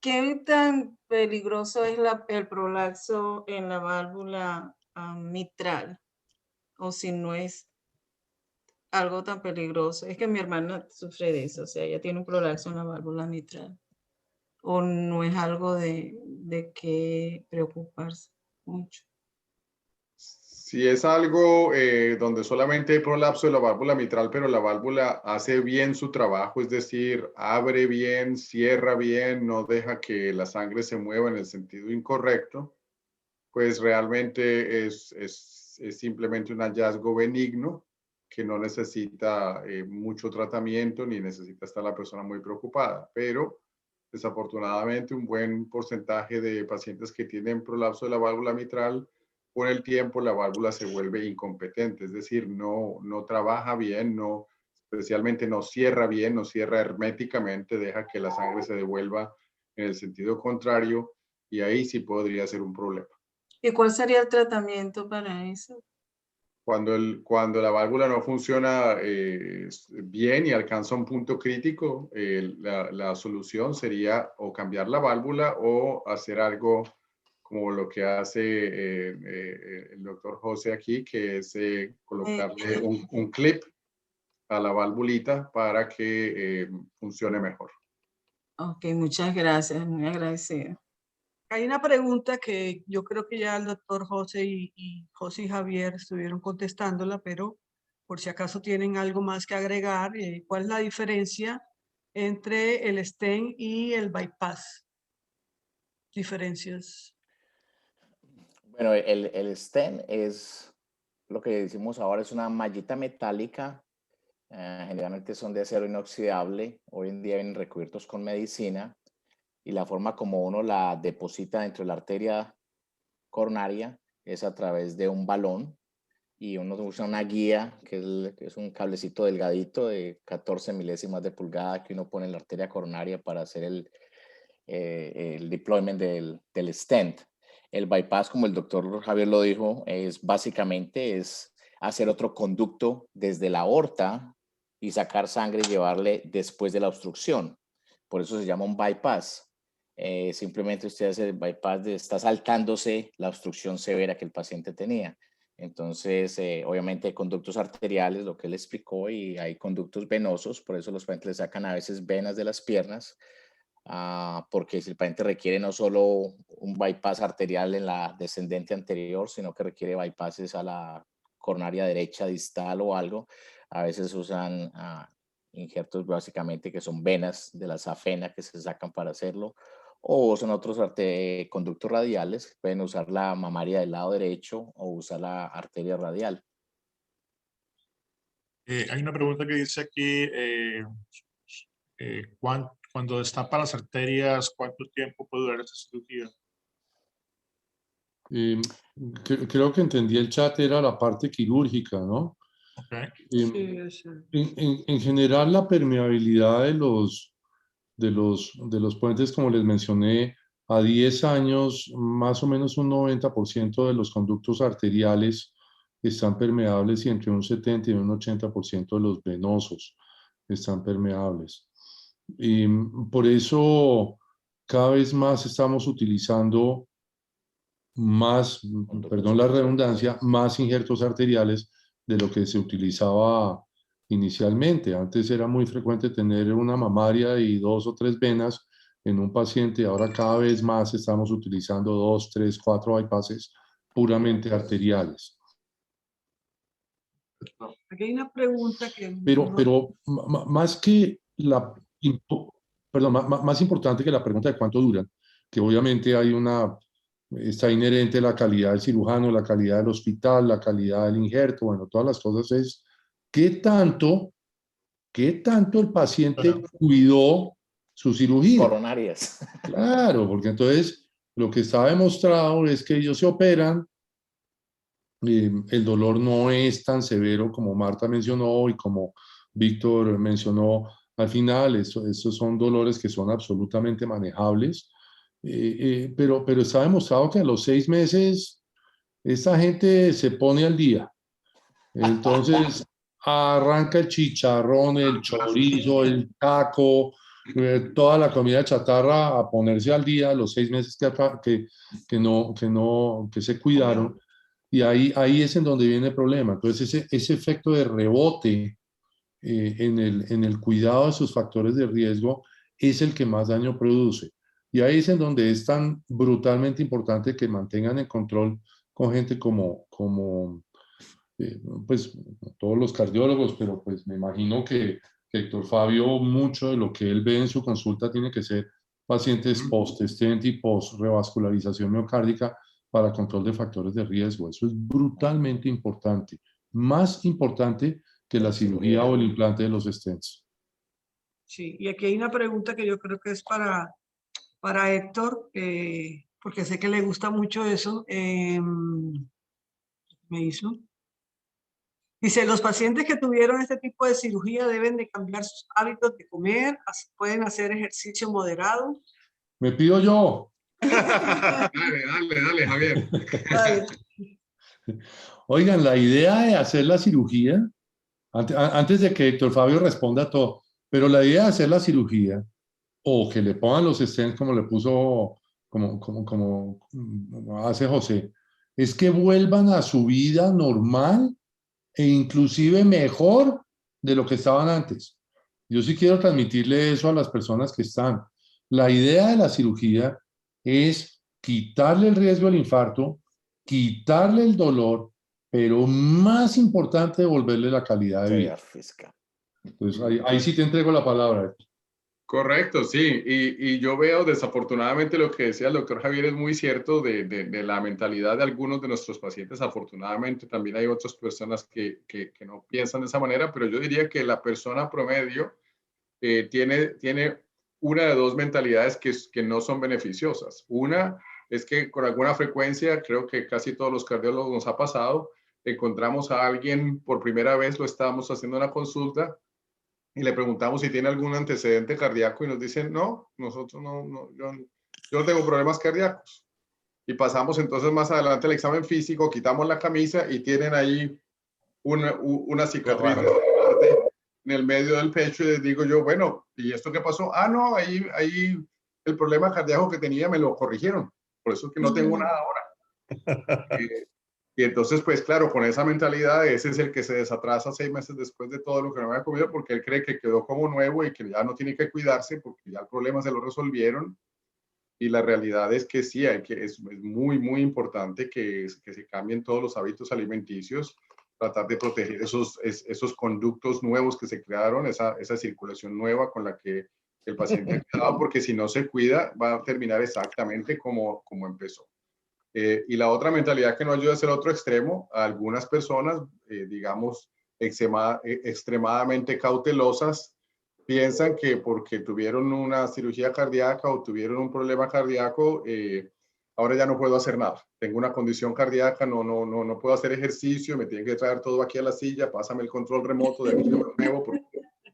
¿qué tan peligroso es el prolapso en la válvula mitral? O si no es algo tan peligroso. Es que mi hermana sufre de eso, o sea, ella tiene un prolapso en la válvula mitral. O no es algo de que preocuparse mucho. Si es algo donde solamente hay prolapso de la válvula mitral, pero la válvula hace bien su trabajo, es decir, abre bien, cierra bien, no deja que la sangre se mueva en el sentido incorrecto, pues realmente es simplemente un hallazgo benigno que no necesita mucho tratamiento ni necesita estar la persona muy preocupada, pero desafortunadamente un buen porcentaje de pacientes que tienen prolapso de la válvula mitral, con el tiempo la válvula se vuelve incompetente, es decir, no trabaja bien, especialmente no cierra bien, no cierra herméticamente, deja que la sangre se devuelva en el sentido contrario y ahí sí podría ser un problema. ¿Y cuál sería el tratamiento para eso? Cuando la válvula no funciona bien y alcanza un punto crítico, la solución sería o cambiar la válvula o hacer algo como lo que hace el doctor José aquí, que es colocarle un clip a la valvulita para que funcione mejor. Ok, muchas gracias, muy agradecida. Hay una pregunta que yo creo que ya el doctor José y José y Javier estuvieron contestándola, pero por si acaso tienen algo más que agregar, ¿cuál es la diferencia entre el stent y el bypass? Diferencias. Bueno, el stent es lo que decimos ahora, es una mallita metálica. Generalmente son de acero inoxidable. Hoy en día vienen recubiertos con medicina. Y la forma como uno la deposita dentro de la arteria coronaria es a través de un balón. Y uno usa una guía, que es un cablecito delgadito de 14 milésimas de pulgada que uno pone en la arteria coronaria para hacer el deployment del stent. El bypass, como el doctor Javier lo dijo, es básicamente hacer otro conducto desde la aorta y sacar sangre y llevarle después de la obstrucción. por eso se llama un bypass. Simplemente usted hace el bypass, está saltándose la obstrucción severa que el paciente tenía. Entonces, obviamente hay conductos arteriales, lo que él explicó, y hay conductos venosos, por eso los pacientes le sacan a veces venas de las piernas, porque si el paciente requiere no solo un bypass arterial en la descendente anterior, sino que requiere bypasses a la coronaria derecha distal o algo, a veces usan injertos básicamente que son venas de la safena que se sacan para hacerlo, o son otros conductos radiales, pueden usar la mamaria del lado derecho o usar la arteria radial. Hay una pregunta que dice aquí, cuando destapa las arterias, ¿cuánto tiempo puede durar esta cirugía? Creo que entendí el chat, era la parte quirúrgica, ¿no? Okay. En general, la permeabilidad de los puentes, como les mencioné, a 10 años, más o menos un 90% de los conductos arteriales están permeables y entre un 70 y un 80% de los venosos están permeables. Y por eso cada vez más estamos utilizando más, perdón la redundancia, más injertos arteriales de lo que se utilizaba inicialmente. Antes era muy frecuente tener una mamaria y 2 o 3 venas en un paciente. Ahora cada vez más estamos utilizando 2, 3, 4 bypasses puramente arteriales. Aquí hay una pregunta que... Pero más que la... Perdón, más importante que la pregunta de cuánto duran, que obviamente hay está inherente la calidad del cirujano, la calidad del hospital, la calidad del injerto, bueno, todas las cosas es qué tanto el paciente cuidó su cirugía. Coronarias. Claro, porque entonces lo que está demostrado es que ellos se operan, el dolor no es tan severo como Marta mencionó y como Víctor mencionó al final. Estos son dolores que son absolutamente manejables, pero está demostrado que a los 6 meses esta gente se pone al día. Entonces arranca el chicharrón, el chorizo, el taco, toda la comida chatarra a ponerse al día a los 6 meses que se cuidaron. Y ahí es en donde viene el problema. Entonces, ese efecto de rebote en el cuidado de sus factores de riesgo es el que más daño produce. Y ahí es en donde es tan brutalmente importante que mantengan el control con gente como pues, todos los cardiólogos, pero pues me imagino que Héctor Fabio, mucho de lo que él ve en su consulta tiene que ser pacientes post-stent y post-revascularización miocárdica para control de factores de riesgo. Eso es brutalmente importante, más importante que la cirugía o el implante de los stents. Sí, y aquí hay una pregunta que yo creo que es para Héctor, porque sé que le gusta mucho eso. Me hizo. Dice, ¿los pacientes que tuvieron este tipo de cirugía deben de cambiar sus hábitos de comer? ¿Pueden hacer ejercicio moderado? Me pido yo. Dale, Javier. Dale. Oigan, la idea de hacer la cirugía, antes de que Héctor Fabio responda a todo, pero la idea de hacer la cirugía, o que le pongan los stents como le puso, como hace José, es que vuelvan a su vida normal e inclusive mejor de lo que estaban antes. Yo sí quiero transmitirle eso a las personas que están. La idea de la cirugía es quitarle el riesgo al infarto, quitarle el dolor, pero más importante, devolverle la calidad de vida. Entonces, ahí sí te entrego la palabra. Correcto, sí. Y yo veo desafortunadamente lo que decía el doctor Javier es muy cierto de la mentalidad de algunos de nuestros pacientes. Afortunadamente también hay otras personas que no piensan de esa manera, pero yo diría que la persona promedio tiene una de dos mentalidades que no son beneficiosas. Una es que con alguna frecuencia, creo que casi todos los cardiólogos nos ha pasado, encontramos a alguien por primera vez, lo estábamos haciendo en una consulta, y le preguntamos si tiene algún antecedente cardíaco y nos dicen, no, nosotros yo no tengo problemas cardíacos. Y pasamos entonces más adelante el examen físico, quitamos la camisa y tienen ahí una cicatriz en el medio del pecho y les digo yo, bueno, ¿y esto qué pasó? Ah, no, ahí el problema cardíaco que tenía me lo corrigieron. Por eso es que no tengo nada ahora. Y entonces, pues claro, con esa mentalidad, ese es el que se desatrasa 6 meses después de todo lo que no había comido, porque él cree que quedó como nuevo y que ya no tiene que cuidarse porque ya el problema se lo resolvieron. Y la realidad es que sí, es muy, muy importante que se cambien todos los hábitos alimenticios, tratar de proteger esos conductos nuevos que se crearon, esa circulación nueva con la que el paciente ha quedado, porque si no se cuida, va a terminar exactamente como empezó. Y la otra mentalidad que no ayuda es el otro extremo. A algunas personas, digamos, extremadamente cautelosas, piensan que porque tuvieron una cirugía cardíaca o tuvieron un problema cardíaco, ahora ya no puedo hacer nada. Tengo una condición cardíaca, no puedo hacer ejercicio, me tienen que traer todo aquí a la silla, pásame el control remoto de nuevo, porque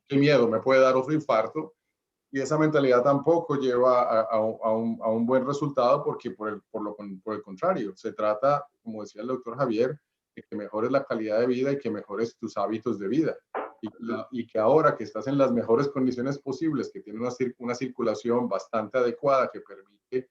qué miedo, me puede dar otro infarto. Y esa mentalidad tampoco lleva a un buen resultado porque por el contrario, se trata, como decía el doctor Javier, de que mejores la calidad de vida y que mejores tus hábitos de vida. Y que ahora que estás en las mejores condiciones posibles, que tienes una circulación bastante adecuada que permite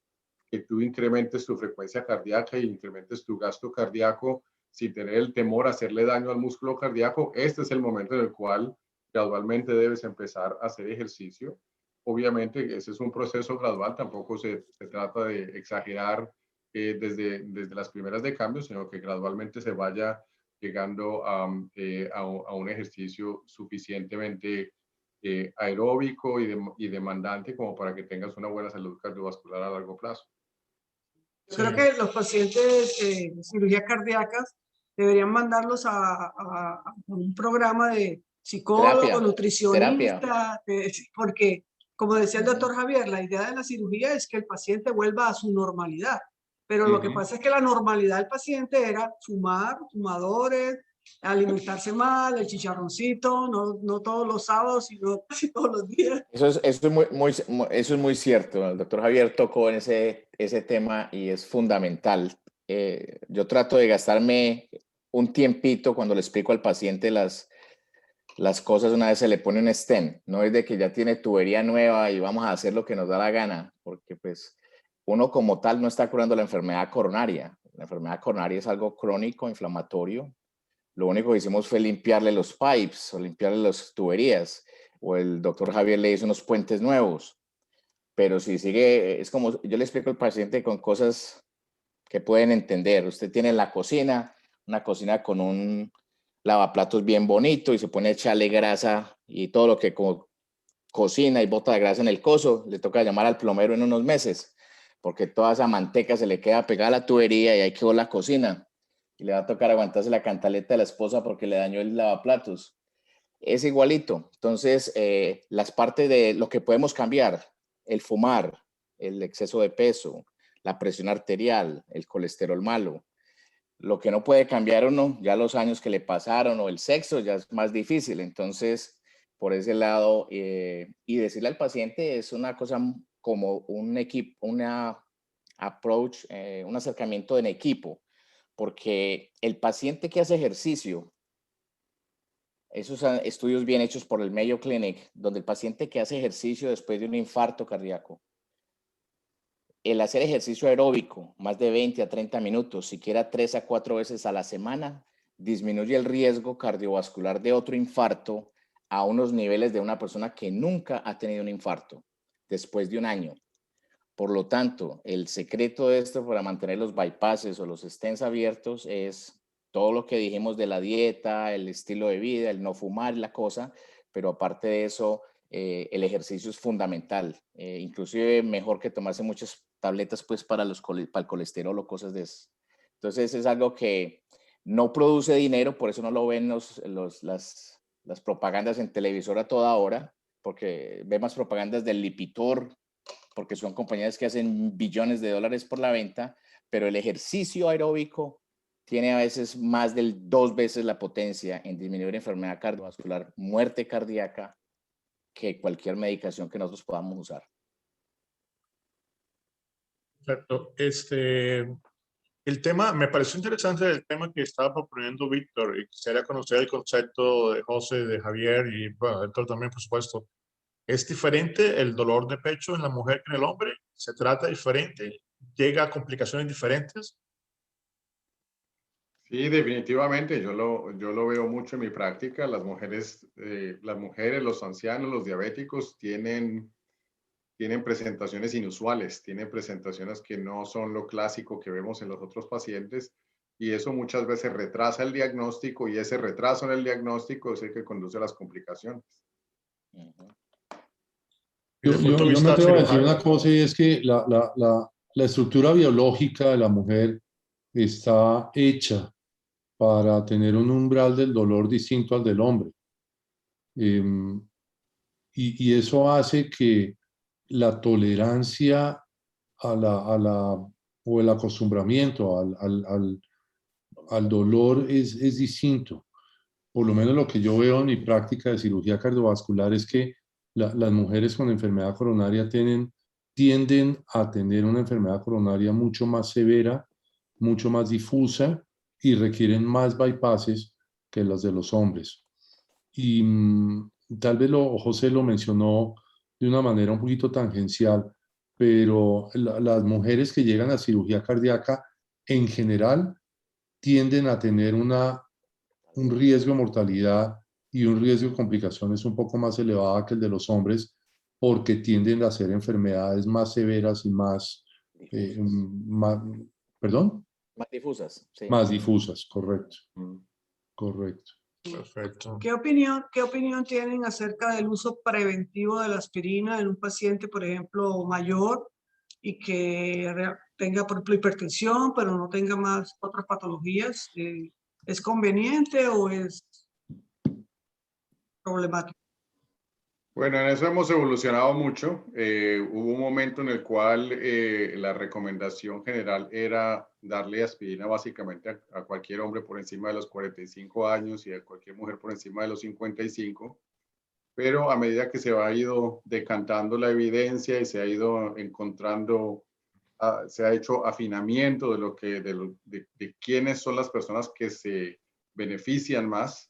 que tú incrementes tu frecuencia cardíaca y incrementes tu gasto cardíaco sin tener el temor a hacerle daño al músculo cardíaco, este es el momento en el cual gradualmente debes empezar a hacer ejercicio. Obviamente ese es un proceso gradual, tampoco se trata de exagerar desde las primeras de cambio, sino que gradualmente se vaya llegando a un ejercicio suficientemente aeróbico y demandante como para que tengas una buena salud cardiovascular a largo plazo. Yo creo que los pacientes de cirugía cardíacas deberían mandarlos a un programa de psicólogo, Terapia. nutricionista, porque, como decía el doctor Javier, la idea de la cirugía es que el paciente vuelva a su normalidad. Pero lo que pasa es que la normalidad del paciente era fumar, fumadores, alimentarse mal, el chicharroncito, no todos los sábados, sino casi todos los días. Eso es muy cierto. El doctor Javier tocó en ese tema y es fundamental. Yo trato de gastarme un tiempito cuando le explico al paciente las cosas una vez se le pone un stent. No es de que ya tiene tubería nueva y vamos a hacer lo que nos da la gana, porque pues uno como tal no está curando la enfermedad coronaria. La enfermedad coronaria es algo crónico, inflamatorio. Lo único que hicimos fue limpiarle los pipes o limpiarle las tuberías. O el doctor Javier le hizo unos puentes nuevos. Pero si sigue, es como yo le explico al paciente con cosas que pueden entender. Usted tiene la cocina, una cocina con un lavaplatos bien bonito y se pone a echarle grasa y todo lo que cocina y bota de grasa en el coso, le toca llamar al plomero en unos meses, porque toda esa manteca se le queda pegada a la tubería y ahí quedó la cocina. Y le va a tocar aguantarse la cantaleta de la esposa porque le dañó el lavaplatos. Es igualito. Entonces, las partes de lo que podemos cambiar, el fumar, el exceso de peso, la presión arterial, el colesterol malo. Lo que no puede cambiar uno, ya los años que le pasaron o el sexo ya es más difícil. Entonces, por ese lado, y decirle al paciente es una cosa como un equipo, una approach, un acercamiento en equipo, porque el paciente que hace ejercicio, esos estudios bien hechos por el Mayo Clinic, donde el paciente que hace ejercicio después de un infarto cardíaco, el hacer ejercicio aeróbico, más de 20 a 30 minutos, siquiera 3 a 4 veces a la semana, disminuye el riesgo cardiovascular de otro infarto a unos niveles de una persona que nunca ha tenido un infarto después de un año. Por lo tanto, el secreto de esto para mantener los bypasses o los stents abiertos es todo lo que dijimos de la dieta, el estilo de vida, el no fumar, la cosa, pero aparte de eso, el ejercicio es fundamental, inclusive mejor que tomarse muchas tabletas pues para el colesterol o cosas de eso. Entonces es algo que no produce dinero, por eso no lo ven las propagandas en televisor a toda hora, porque ve más propagandas del Lipitor, porque son compañías que hacen billones de dólares por la venta, pero el ejercicio aeróbico tiene a veces más de 2 veces la potencia en disminuir enfermedad cardiovascular, muerte cardíaca, que cualquier medicación que nosotros podamos usar. Perfecto. El tema, me pareció interesante el tema que estaba proponiendo Víctor y quisiera conocer el concepto de José, de Javier y bueno, Héctor también, por supuesto. ¿Es diferente el dolor de pecho en la mujer que en el hombre? ¿Se trata diferente? ¿Llega a complicaciones diferentes? Sí, definitivamente, yo lo veo mucho en mi práctica. Las mujeres, los ancianos, los diabéticos tienen presentaciones inusuales, tienen presentaciones que no son lo clásico que vemos en los otros pacientes y eso muchas veces retrasa el diagnóstico y ese retraso en el diagnóstico es el que conduce a las complicaciones. Yo me atrevo a decir una cosa y es que la estructura biológica de la mujer está hecha para tener un umbral del dolor distinto al del hombre. Y eso hace que la tolerancia o el acostumbramiento al dolor es distinto. Por lo menos lo que yo veo en mi práctica de cirugía cardiovascular es que las mujeres con enfermedad coronaria tienden a tener una enfermedad coronaria mucho más severa, mucho más difusa y requieren más bypasses que las de los hombres. Y tal vez José lo mencionó de una manera un poquito tangencial, pero las mujeres que llegan a cirugía cardíaca en general tienden a tener un riesgo de mortalidad y un riesgo de complicaciones un poco más elevado que el de los hombres, porque tienden a ser enfermedades más severas y ¿perdón? Más difusas, sí. Más difusas, correcto. Correcto. Perfecto. ¿Qué opinión tienen acerca del uso preventivo de la aspirina en un paciente, por ejemplo, mayor y que tenga, por ejemplo, hipertensión, pero no tenga más otras patologías? ¿Es conveniente o es problemático? Bueno, en eso hemos evolucionado mucho. Hubo un momento en el cual la recomendación general era darle aspirina básicamente a cualquier hombre por encima de los 45 años y a cualquier mujer por encima de los 55. Pero a medida que se ha ido decantando la evidencia y se ha ido encontrando, se ha hecho afinamiento de quiénes son las personas que se benefician más.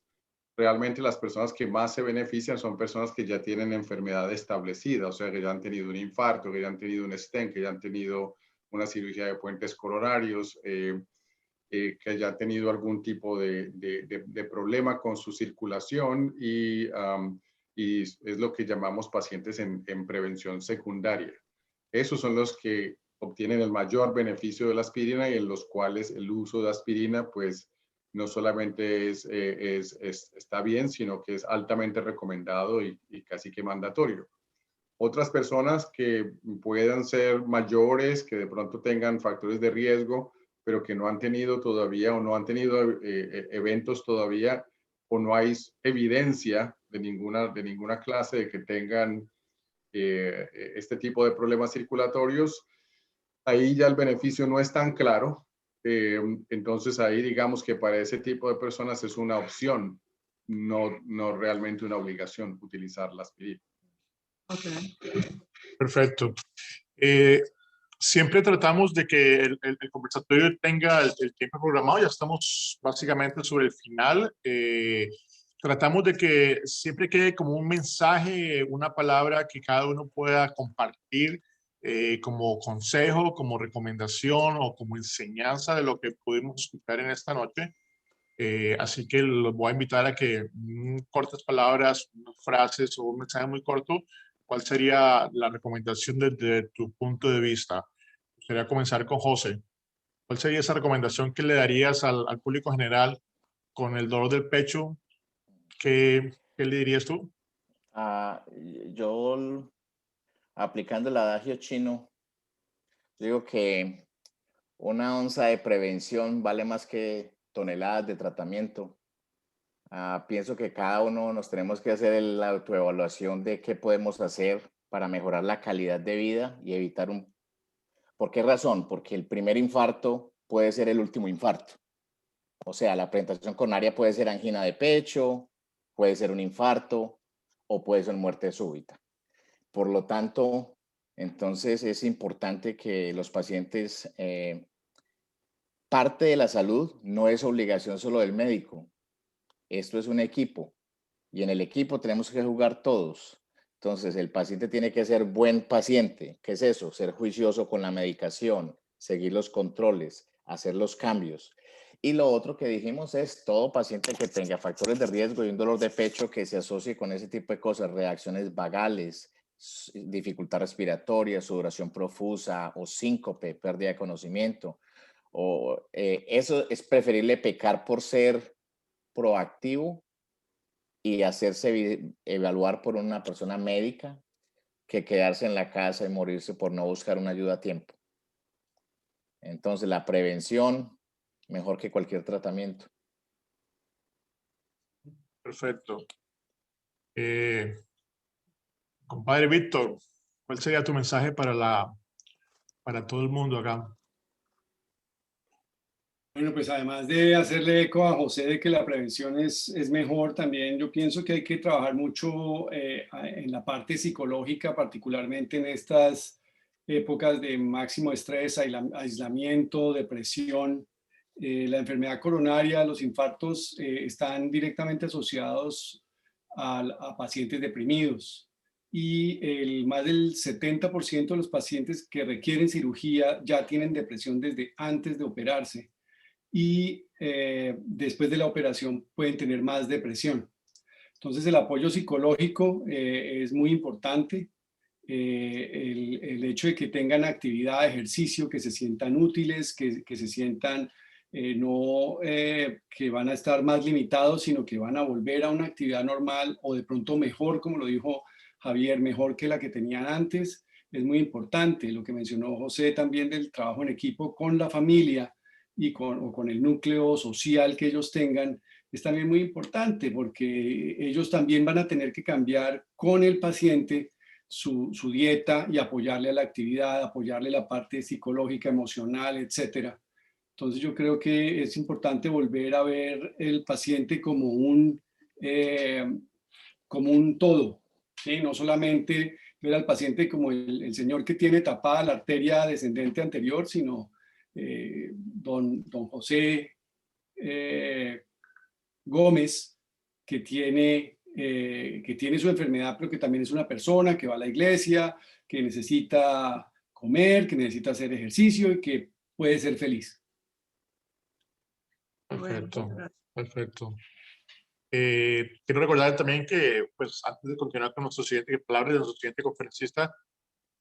Realmente las personas que más se benefician son personas que ya tienen enfermedad establecida, o sea, que ya han tenido un infarto, que ya han tenido un stent, que ya han tenido una cirugía de puentes coronarios, que ya han tenido algún tipo de problema con su circulación y es lo que llamamos pacientes en prevención secundaria. Esos son los que obtienen el mayor beneficio de la aspirina y en los cuales el uso de aspirina, pues, no solamente está bien, sino que es altamente recomendado y casi que mandatorio. Otras personas que puedan ser mayores, que de pronto tengan factores de riesgo, pero que no han tenido todavía o no han tenido eventos todavía o no hay evidencia de ninguna clase de que tengan este tipo de problemas circulatorios, ahí ya el beneficio no es tan claro. Entonces ahí digamos que para ese tipo de personas es una opción, no realmente una obligación utilizar la aspirina. Okay. Perfecto. Siempre tratamos de que el conversatorio tenga el tiempo programado. Ya estamos básicamente sobre el final. Tratamos de que siempre quede como un mensaje, una palabra que cada uno pueda compartir como consejo, como recomendación o como enseñanza de lo que pudimos escuchar en esta noche. Así que los voy a invitar a que cortas palabras, frases o un mensaje muy corto. ¿Cuál sería la recomendación desde tu punto de vista? Sería comenzar con José. ¿Cuál sería esa recomendación que le darías al público general con el dolor del pecho? ¿Qué le dirías tú? Yo, aplicando el adagio chino, digo que una onza de prevención vale más que toneladas de tratamiento. Pienso que cada uno nos tenemos que hacer la autoevaluación de qué podemos hacer para mejorar la calidad de vida y evitar un... ¿Por qué razón? Porque el primer infarto puede ser el último infarto. O sea, la presentación coronaria puede ser angina de pecho, puede ser un infarto o puede ser muerte súbita. Por lo tanto, entonces es importante que los pacientes parte de la salud no es obligación solo del médico. Esto es un equipo y en el equipo tenemos que jugar todos. Entonces, el paciente tiene que ser buen paciente. ¿Qué es eso? Ser juicioso con la medicación, seguir los controles, hacer los cambios. Y lo otro que dijimos es todo paciente que tenga factores de riesgo y un dolor de pecho que se asocie con ese tipo de cosas, reacciones vagales, dificultad respiratoria, sudoración profusa o síncope, pérdida de conocimiento. Eso es preferible pecar por ser proactivo y hacerse evaluar por una persona médica que quedarse en la casa y morirse por no buscar una ayuda a tiempo. Entonces, la prevención, mejor que cualquier tratamiento. Perfecto. Compadre Víctor, ¿cuál sería tu mensaje para todo el mundo acá? Bueno, pues además de hacerle eco a José de que la prevención es mejor, también yo pienso que hay que trabajar mucho en la parte psicológica, particularmente en estas épocas de máximo estrés, aislamiento, depresión. La enfermedad coronaria, los infartos están directamente asociados a pacientes deprimidos y más del 70% de los pacientes que requieren cirugía ya tienen depresión desde antes de operarse. Y después de la operación pueden tener más depresión. Entonces el apoyo psicológico es muy importante. El hecho de que tengan actividad, ejercicio, que se sientan útiles, que se sientan no que van a estar más limitados, sino que van a volver a una actividad normal o de pronto mejor, como lo dijo Javier, mejor que la que tenían antes, es muy importante. Lo que mencionó José también del trabajo en equipo con la familia y con el núcleo social que ellos tengan, es también muy importante porque ellos también van a tener que cambiar con el paciente su dieta y apoyarle a la actividad, apoyarle la parte psicológica, emocional, etcétera. Entonces yo creo que es importante volver a ver el paciente como un todo, ¿sí? No solamente ver al paciente como el señor que tiene tapada la arteria descendente anterior, sino don José Gómez, que tiene su enfermedad, pero que también es una persona que va a la iglesia, que necesita comer, que necesita hacer ejercicio y que puede ser feliz. Perfecto, Bueno, perfecto. Quiero recordar también que, pues, antes de continuar con nuestro siguiente palabra de nuestro siguiente conferencista,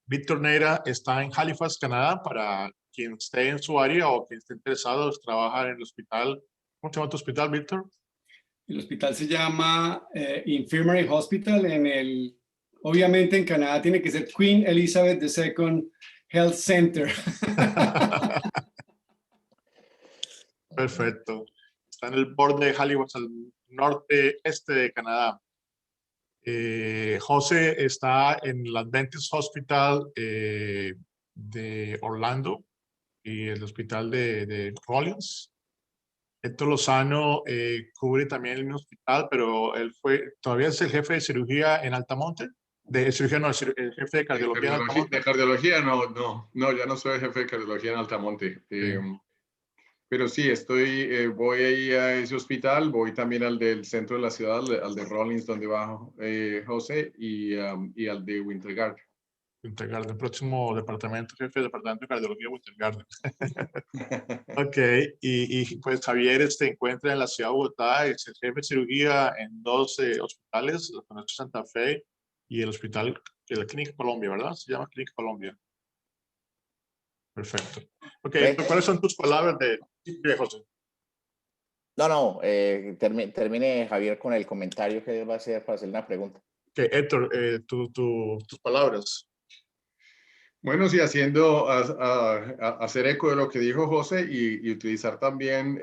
Víctor Neira está en Halifax, Canadá, para quien esté en su área o quien esté interesado en trabajar en el hospital. ¿Cómo se llama tu hospital, Víctor? El hospital se llama Infirmary Hospital. Obviamente en Canadá tiene que ser Queen Elizabeth II Health Center. Perfecto. Está en el borde de Halifax, al norte-este de Canadá. José está en el Adventist Hospital de Orlando y el hospital de Rollins. Héctor Lozano cubre también el mismo hospital, pero todavía es el jefe de cirugía en Altamonte. De cirugía no, el jefe de cardiología en Altamonte. De cardiología no, ya no soy jefe de cardiología en Altamonte. Pero sí, voy ahí a ese hospital, voy también al del centro de la ciudad, al de Rollins, donde va José, y al de Winter Garden. Winter Garden, el próximo jefe de departamento de cardiología, Winter Garden. Ok, y pues Javier se encuentra en la ciudad de Bogotá, es el jefe de cirugía en 12 hospitales, la Fundación Santa Fe y el hospital de la Clínica Colombia, ¿verdad? Se llama Clínica Colombia. Perfecto. Ok, ¿cuáles son tus palabras de José? No, termine Javier con el comentario que va a hacer para hacer una pregunta. Ok, Héctor, tus palabras. Bueno, sí, hacer eco de lo que dijo José y utilizar también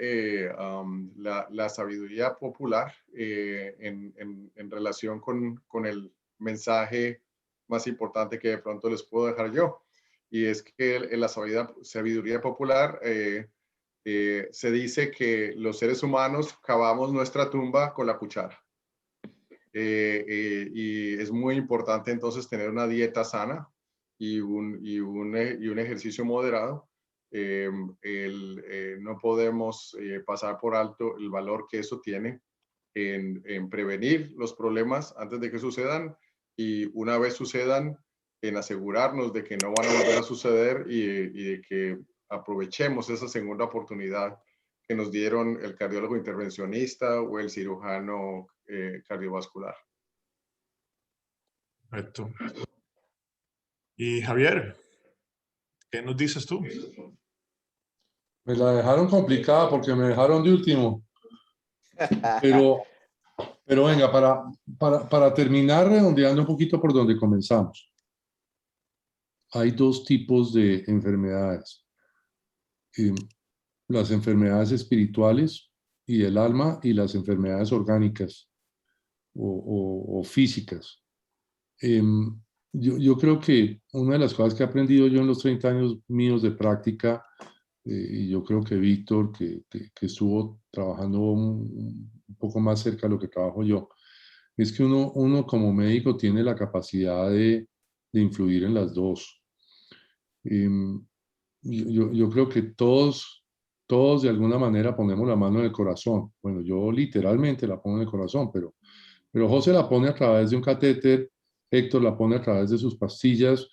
la sabiduría popular en relación con el mensaje más importante que de pronto les puedo dejar yo. Y es que en la sabiduría popular se dice que los seres humanos cavamos nuestra tumba con la cuchara. Y es muy importante entonces tener una dieta sana y un ejercicio moderado no podemos pasar por alto el valor que eso tiene en prevenir los problemas antes de que sucedan, y una vez sucedan, en asegurarnos de que no van a volver a suceder, y de que aprovechemos esa segunda oportunidad que nos dieron el cardiólogo intervencionista o el cirujano cardiovascular. Correcto. Y Javier, ¿qué nos dices tú? Me la dejaron complicada porque me dejaron de último. Pero venga, para terminar, redondeando un poquito por donde comenzamos. Hay dos tipos de enfermedades. Las enfermedades espirituales y del alma, y las enfermedades orgánicas o físicas. Yo creo que una de las cosas que he aprendido yo en los 30 años míos de práctica, y yo creo que Víctor, que estuvo trabajando un poco más cerca de lo que trabajo yo, es que uno como médico tiene la capacidad de influir en las dos. Yo creo que todos de alguna manera ponemos la mano en el corazón. Bueno, yo literalmente la pongo en el corazón, pero José la pone a través de un catéter, Héctor la pone a través de sus pastillas,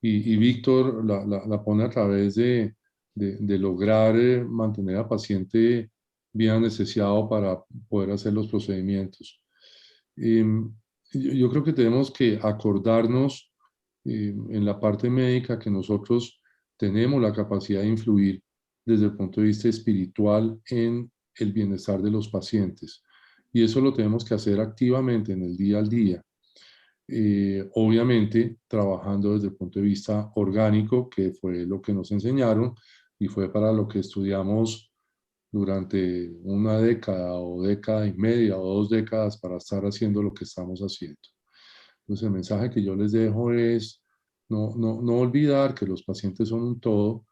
y Víctor la pone a través de lograr mantener al paciente bien anestesiado para poder hacer los procedimientos. Yo creo que tenemos que acordarnos en la parte médica que nosotros tenemos la capacidad de influir desde el punto de vista espiritual en el bienestar de los pacientes. Y eso lo tenemos que hacer activamente en el día al día. Obviamente trabajando desde el punto de vista orgánico, que fue lo que nos enseñaron y fue para lo que estudiamos durante una década o década y media o 2 décadas para estar haciendo lo que estamos haciendo. Entonces el mensaje que yo les dejo es no olvidar que los pacientes son un todo,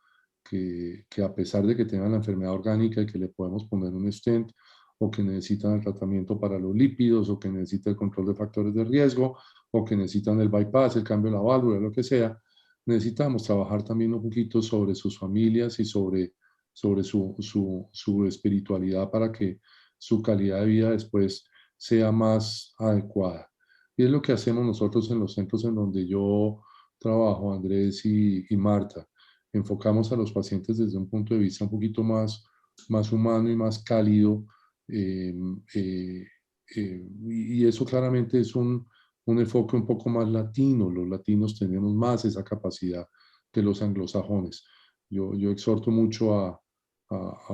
que a pesar de que tengan la enfermedad orgánica y que le podemos poner un stent, o que necesitan el tratamiento para los lípidos, o que necesitan el control de factores de riesgo, o que necesitan el bypass, el cambio de la válvula, lo que sea, necesitamos trabajar también un poquito sobre sus familias y sobre su espiritualidad para que su calidad de vida después sea más adecuada. Y es lo que hacemos nosotros en los centros en donde yo trabajo, Andrés y Marta. Enfocamos a los pacientes desde un punto de vista un poquito más humano y más cálido, y eso claramente es un enfoque un poco más latino. Los latinos tenemos más esa capacidad que los anglosajones. Yo exhorto mucho a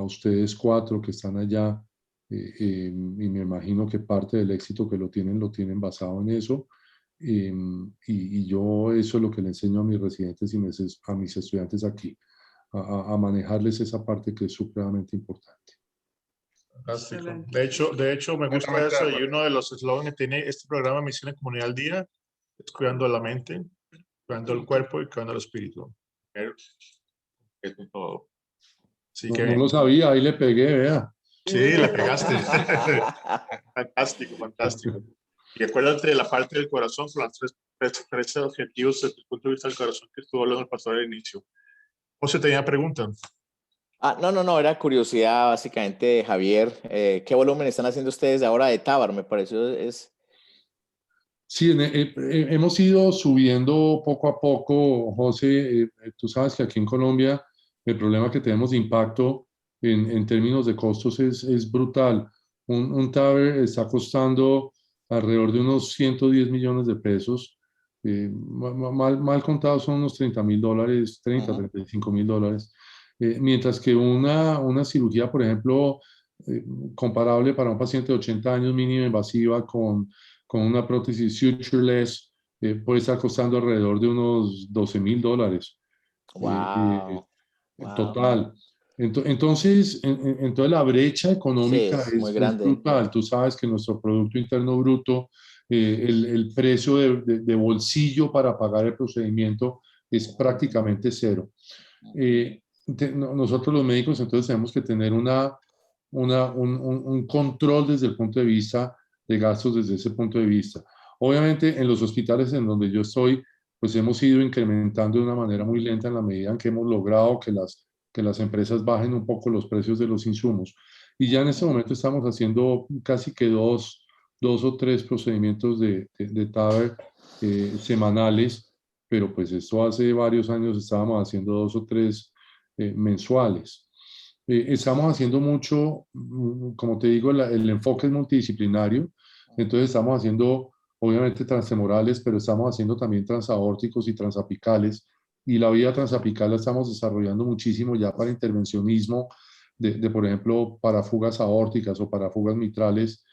ustedes 4 que están allá, y me imagino que parte del éxito que lo tienen basado en eso, y yo eso es lo que le enseño a mis residentes y a mis estudiantes aquí, a manejarles esa parte que es supremamente importante. Fantástico. De hecho, me gusta eso, y uno de los eslogans que tiene este programa Misión en Comunidad al Día es cuidando la mente, cuidando el cuerpo y cuidando el espíritu. Es todo. Así que, no lo sabía, ahí le pegué, vea. Sí, le pegaste. Fantástico, fantástico. Y acuérdate de la parte del corazón, con las tres objetivos desde el punto de vista del corazón que estuvo hablando el pastor al inicio. José tenía pregunta. No, era curiosidad básicamente, Javier. ¿Qué volumen están haciendo ustedes ahora de Tábaro? Me pareció es... Sí, hemos ido subiendo poco a poco, José. Tú sabes que aquí en Colombia el problema que tenemos de impacto en términos de costos es brutal. Un TAVR está costando alrededor de unos 110 millones de pesos. Mal contados son unos $30,000, 35 mil dólares. Mientras que una cirugía, por ejemplo, comparable para un paciente de 80 años mínima invasiva con una prótesis sutureless, puede estar costando alrededor de unos $12,000. Wow. Total. Entonces la brecha económica sí, muy es grande. brutal. Tú sabes que nuestro Producto Interno Bruto, el precio de bolsillo para pagar el procedimiento es prácticamente cero. Nosotros los médicos entonces tenemos que tener un control desde el punto de vista de gastos desde ese punto de vista. Obviamente en los hospitales en donde yo estoy, pues hemos ido incrementando de una manera muy lenta en la medida en que hemos logrado que las que las empresas bajen un poco los precios de los insumos. Y ya en este momento estamos haciendo casi que dos o tres procedimientos de TAVR semanales, pero pues esto hace varios años estábamos haciendo 2 o 3 mensuales. Estamos haciendo mucho, como te digo, el enfoque es multidisciplinario, entonces estamos haciendo obviamente transfemorales, pero estamos haciendo también transaórticos y transapicales, y la vía transapical la estamos desarrollando muchísimo ya para intervencionismo de por ejemplo, para fugas aórticas o para fugas mitrales,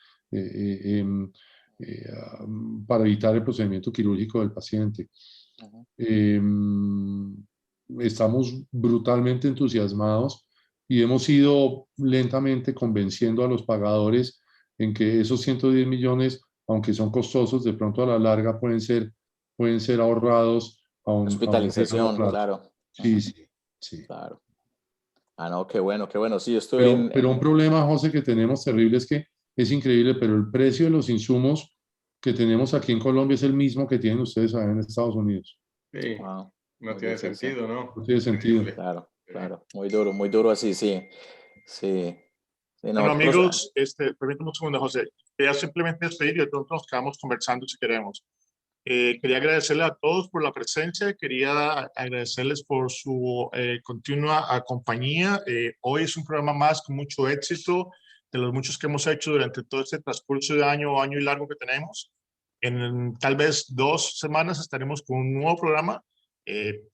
para evitar el procedimiento quirúrgico del paciente. Estamos brutalmente entusiasmados y hemos ido lentamente convenciendo a los pagadores en que esos 110 millones, aunque son costosos, de pronto a la larga pueden ser ahorrados a un hospitalización, claro. Sí, sí. Claro. Ah, no, qué bueno, qué bueno. Sí, yo estoy pero un problema, José, que tenemos terrible es que es increíble, pero el precio de los insumos que tenemos aquí en Colombia es el mismo que tienen ustedes allá en Estados Unidos. Sí, wow, no tiene sentido, ¿no? No tiene sentido. Claro, claro. Muy duro así, sí. Sí. Bueno, amigos, permítame un segundo, José. Quería simplemente despedir y de pronto nos quedamos conversando si queremos. Quería agradecerles a todos por la presencia, quería agradecerles por su continua compañía. Hoy es un programa más con mucho éxito, de los muchos que hemos hecho durante todo este transcurso de año y largo que tenemos. En tal vez 2 semanas estaremos con un nuevo programa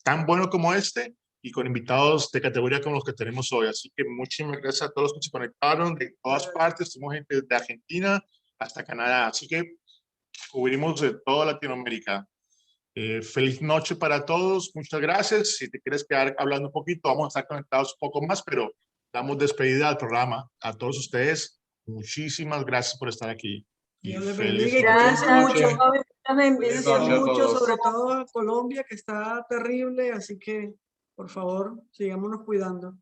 tan bueno como este y con invitados de categoría como los que tenemos hoy. Así que muchísimas gracias a todos los que se conectaron de todas partes. Tenemos gente de Argentina hasta Canadá. Así que cubrimos de toda Latinoamérica. Feliz noche para todos. Muchas gracias. Si te quieres quedar hablando un poquito, vamos a estar conectados un poco más, pero damos despedida al programa. A todos ustedes, muchísimas gracias por estar aquí. Y Dios les feliz bendiga. Gracias, Gracias mucho. Feliz noche a mucho, todos. sobre todo a Colombia, que está terrible, así que por favor, sigámonos cuidando.